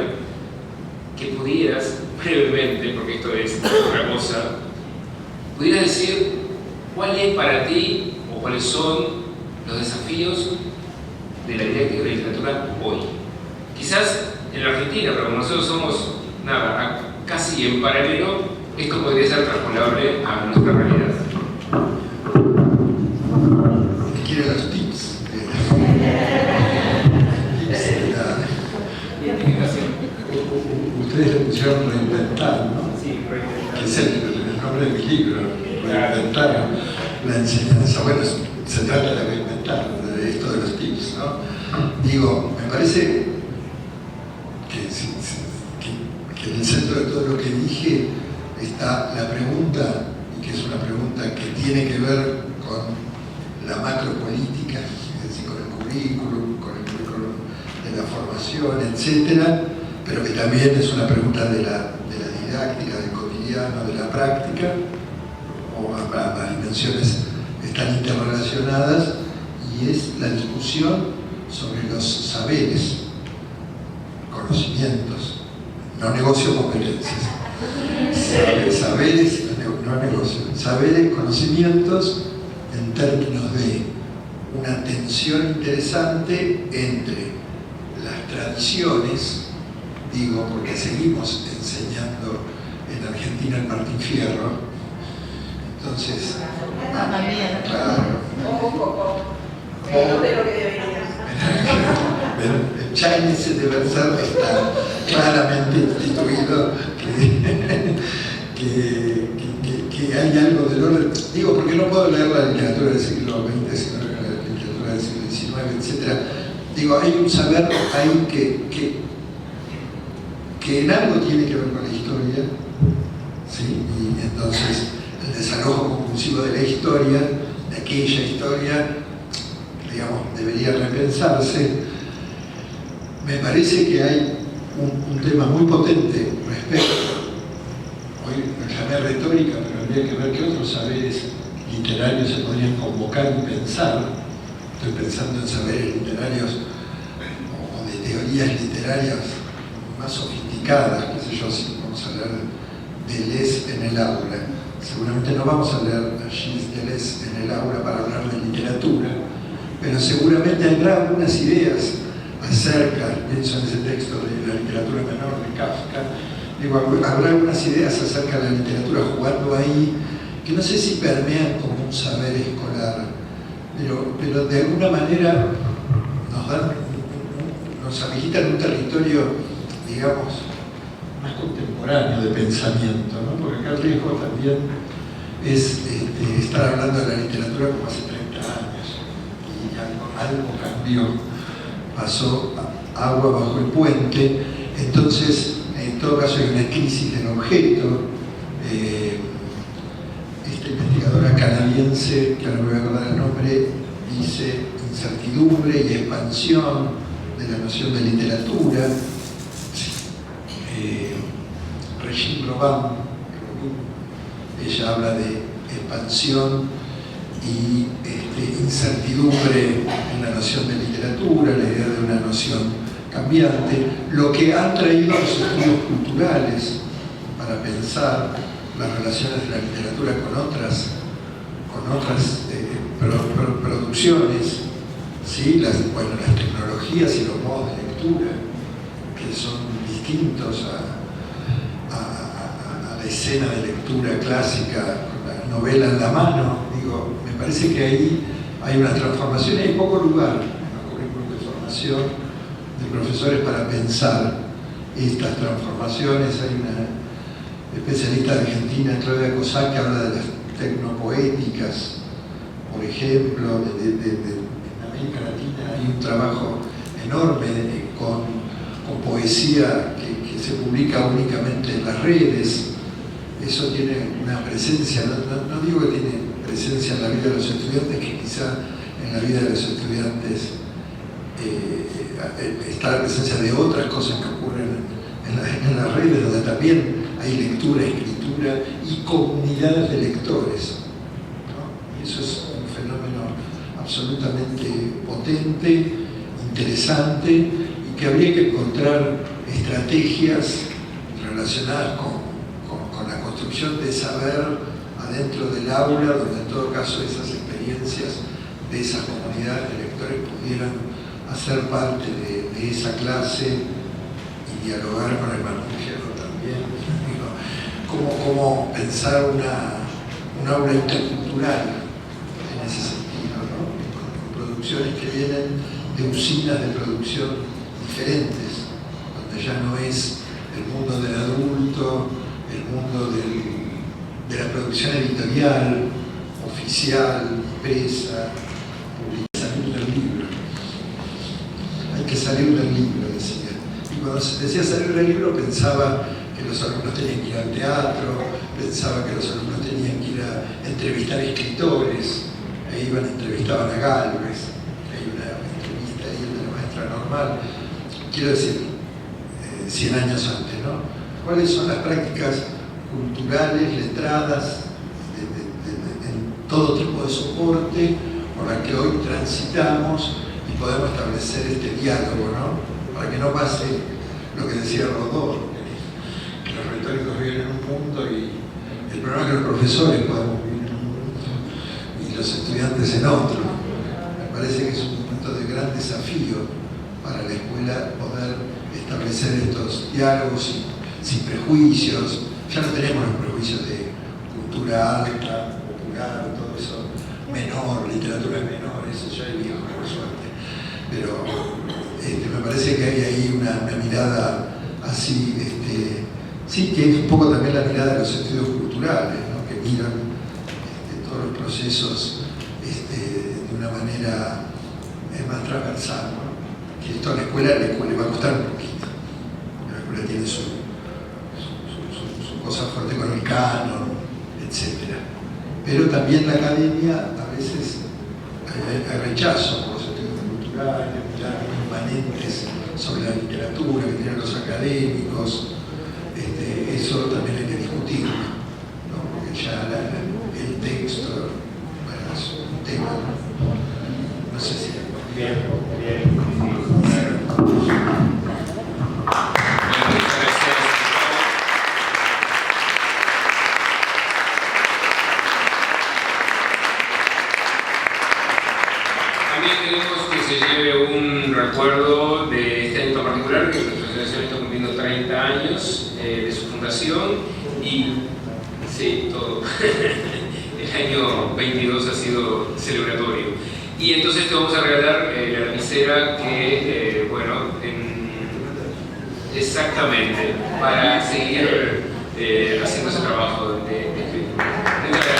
que pudieras, brevemente, porque esto es otra cosa, pudieras decir cuál es para ti o cuáles son los desafíos de la didáctica de la literatura hoy. Quizás en la Argentina, pero como nosotros somos casi en paralelo, esto podría ser transpolable a nuestra realidad. ¿Quiere los tips? Ustedes le pusieron reinventar, ¿no? Sí, reinventar. Que es el nombre de mi libro, reinventar la enseñanza. Bueno, se trata de reinventar, de esto de los tips, ¿no? Digo, me parece que en el centro de todo lo que dije está la pregunta, y que es una pregunta que tiene que ver con la macropolítica, es decir, con el currículum de la formación, etc., pero que también es una pregunta de la didáctica, del cotidiano, de la práctica, o ambas dimensiones están interrelacionadas, y es la discusión sobre los saberes, conocimientos, no negocio competencias, saberes, no negocio, saberes, conocimientos en términos de una tensión interesante entre las tradiciones, digo porque seguimos enseñando en Argentina el Martín Fierro, Entonces, También. claro. Menos de lo que debería. El Chinese de Versal está claramente instituido que hay algo del orden. Digo, porque no puedo leer la literatura del siglo XX, sino la literatura del siglo XIX, etc. Digo, hay un saber ahí que en algo tiene que ver con la historia, ¿sí? Y entonces el desalojo compulsivo de la historia, de aquella historia, digamos, debería repensarse. Me parece que hay un tema muy potente respecto, hoy lo llamé retórica, pero habría que ver qué otros saberes literarios se podrían convocar y pensar. Estoy pensando en saberes literarios o de teorías literarias más sofisticadas, qué sé yo, si vamos a hablar de Deleuze en el aula. Seguramente no vamos a leer a Gilles Deleuze en el aula para hablar de literatura, pero seguramente habrá algunas ideas acerca, pienso en ese texto de la literatura menor de Kafka, digo, habrá algunas ideas acerca de la literatura jugando ahí, que no sé si permean como un saber escolar, pero de alguna manera nos habilitan un territorio, digamos, más contemporáneo de pensamiento, ¿no? Porque acá el riesgo también es estar hablando de la literatura como hace 30 años, y algo cambió. Pasó agua bajo el puente, entonces en todo caso hay una crisis del objeto. Esta investigadora canadiense, que ahora me voy a acordar el nombre, dice incertidumbre y expansión de la noción de literatura. Regine Robin, ella habla de expansión y incertidumbre en la noción de literatura, la idea de una noción cambiante, lo que han traído los estudios culturales para pensar las relaciones de la literatura con otras producciones, ¿sí? Las tecnologías y los modos de lectura, que son distintos a la escena de lectura clásica, con la novela en la mano. Digo, me parece que ahí hay una transformación y hay poco lugar en los currículos de formación de profesores para pensar estas transformaciones. Hay una especialista argentina, Claudia Cossack, que habla de las tecnopoéticas, por ejemplo. En América Latina hay un trabajo enorme con poesía que se publica únicamente en las redes. Eso tiene una presencia, no digo que tiene presencia en la vida de los estudiantes, que quizá en la vida de los estudiantes está la presencia de otras cosas que ocurren en las redes, donde también hay lectura, escritura y comunidades de lectores, ¿no? Y eso es un fenómeno absolutamente potente, interesante, y que habría que encontrar estrategias relacionadas con la construcción de saber adentro del aula, donde en todo caso esas experiencias de esas comunidades de lectores pudieran hacer parte de esa clase y dialogar con el martillero también. Cómo pensar un aula intercultural en ese sentido, ¿no? Con producciones que vienen de usinas de producción diferentes, donde ya no es el mundo del adulto, el mundo de la producción editorial, oficial, impresa, salir del libro. Hay que salir del libro, decía. Y cuando se decía salir del libro, pensaba que los alumnos tenían que ir al teatro, pensaba que los alumnos tenían que ir a entrevistar escritores, e iban, entrevistaban a Gálvez, hay una entrevista ahí de la maestra normal, quiero decir, 100 años antes, ¿no? ¿Cuáles son las prácticas culturales, letradas, en todo tipo de soporte, por las que hoy transitamos y podemos establecer este diálogo, ¿no? Para que no pase lo que decía Rodó, que los retóricos viven en un mundo y el problema es que los profesores podemos vivir en un mundo y los estudiantes en otro. Me parece que es un momento de gran desafío para la escuela poder establecer estos diálogos sin prejuicios. Ya no tenemos los prejuicios de cultura alta o claro, todo eso menor, literatura es menor, eso ya es viejo, por suerte. Pero me parece que hay ahí una mirada así, sí, que es un poco también la mirada de los estudios culturales, ¿no? Que miran todos los procesos de una manera más transversal, ¿no? Que esto a la escuela le va a costar un poquito. La escuela tiene su cosa fuerte con el canon, etc. Pero también la academia a veces hay rechazo por los estudios culturales, mirar inmanentes sobre la literatura que tienen los académicos. Eso también hay que discutir, ¿no? Porque ya el texto, bueno, es un tema, no sé si... Bien, sí, también queremos que se lleve un recuerdo de este año en particular, que nuestra asociación está cumpliendo 30 años de su fundación y sí, todo. El año 22 ha sido celebratorio. Y entonces te vamos a regalar la lapicera que, bueno, exactamente, para seguir haciendo ese trabajo de escritura. Muchas gracias.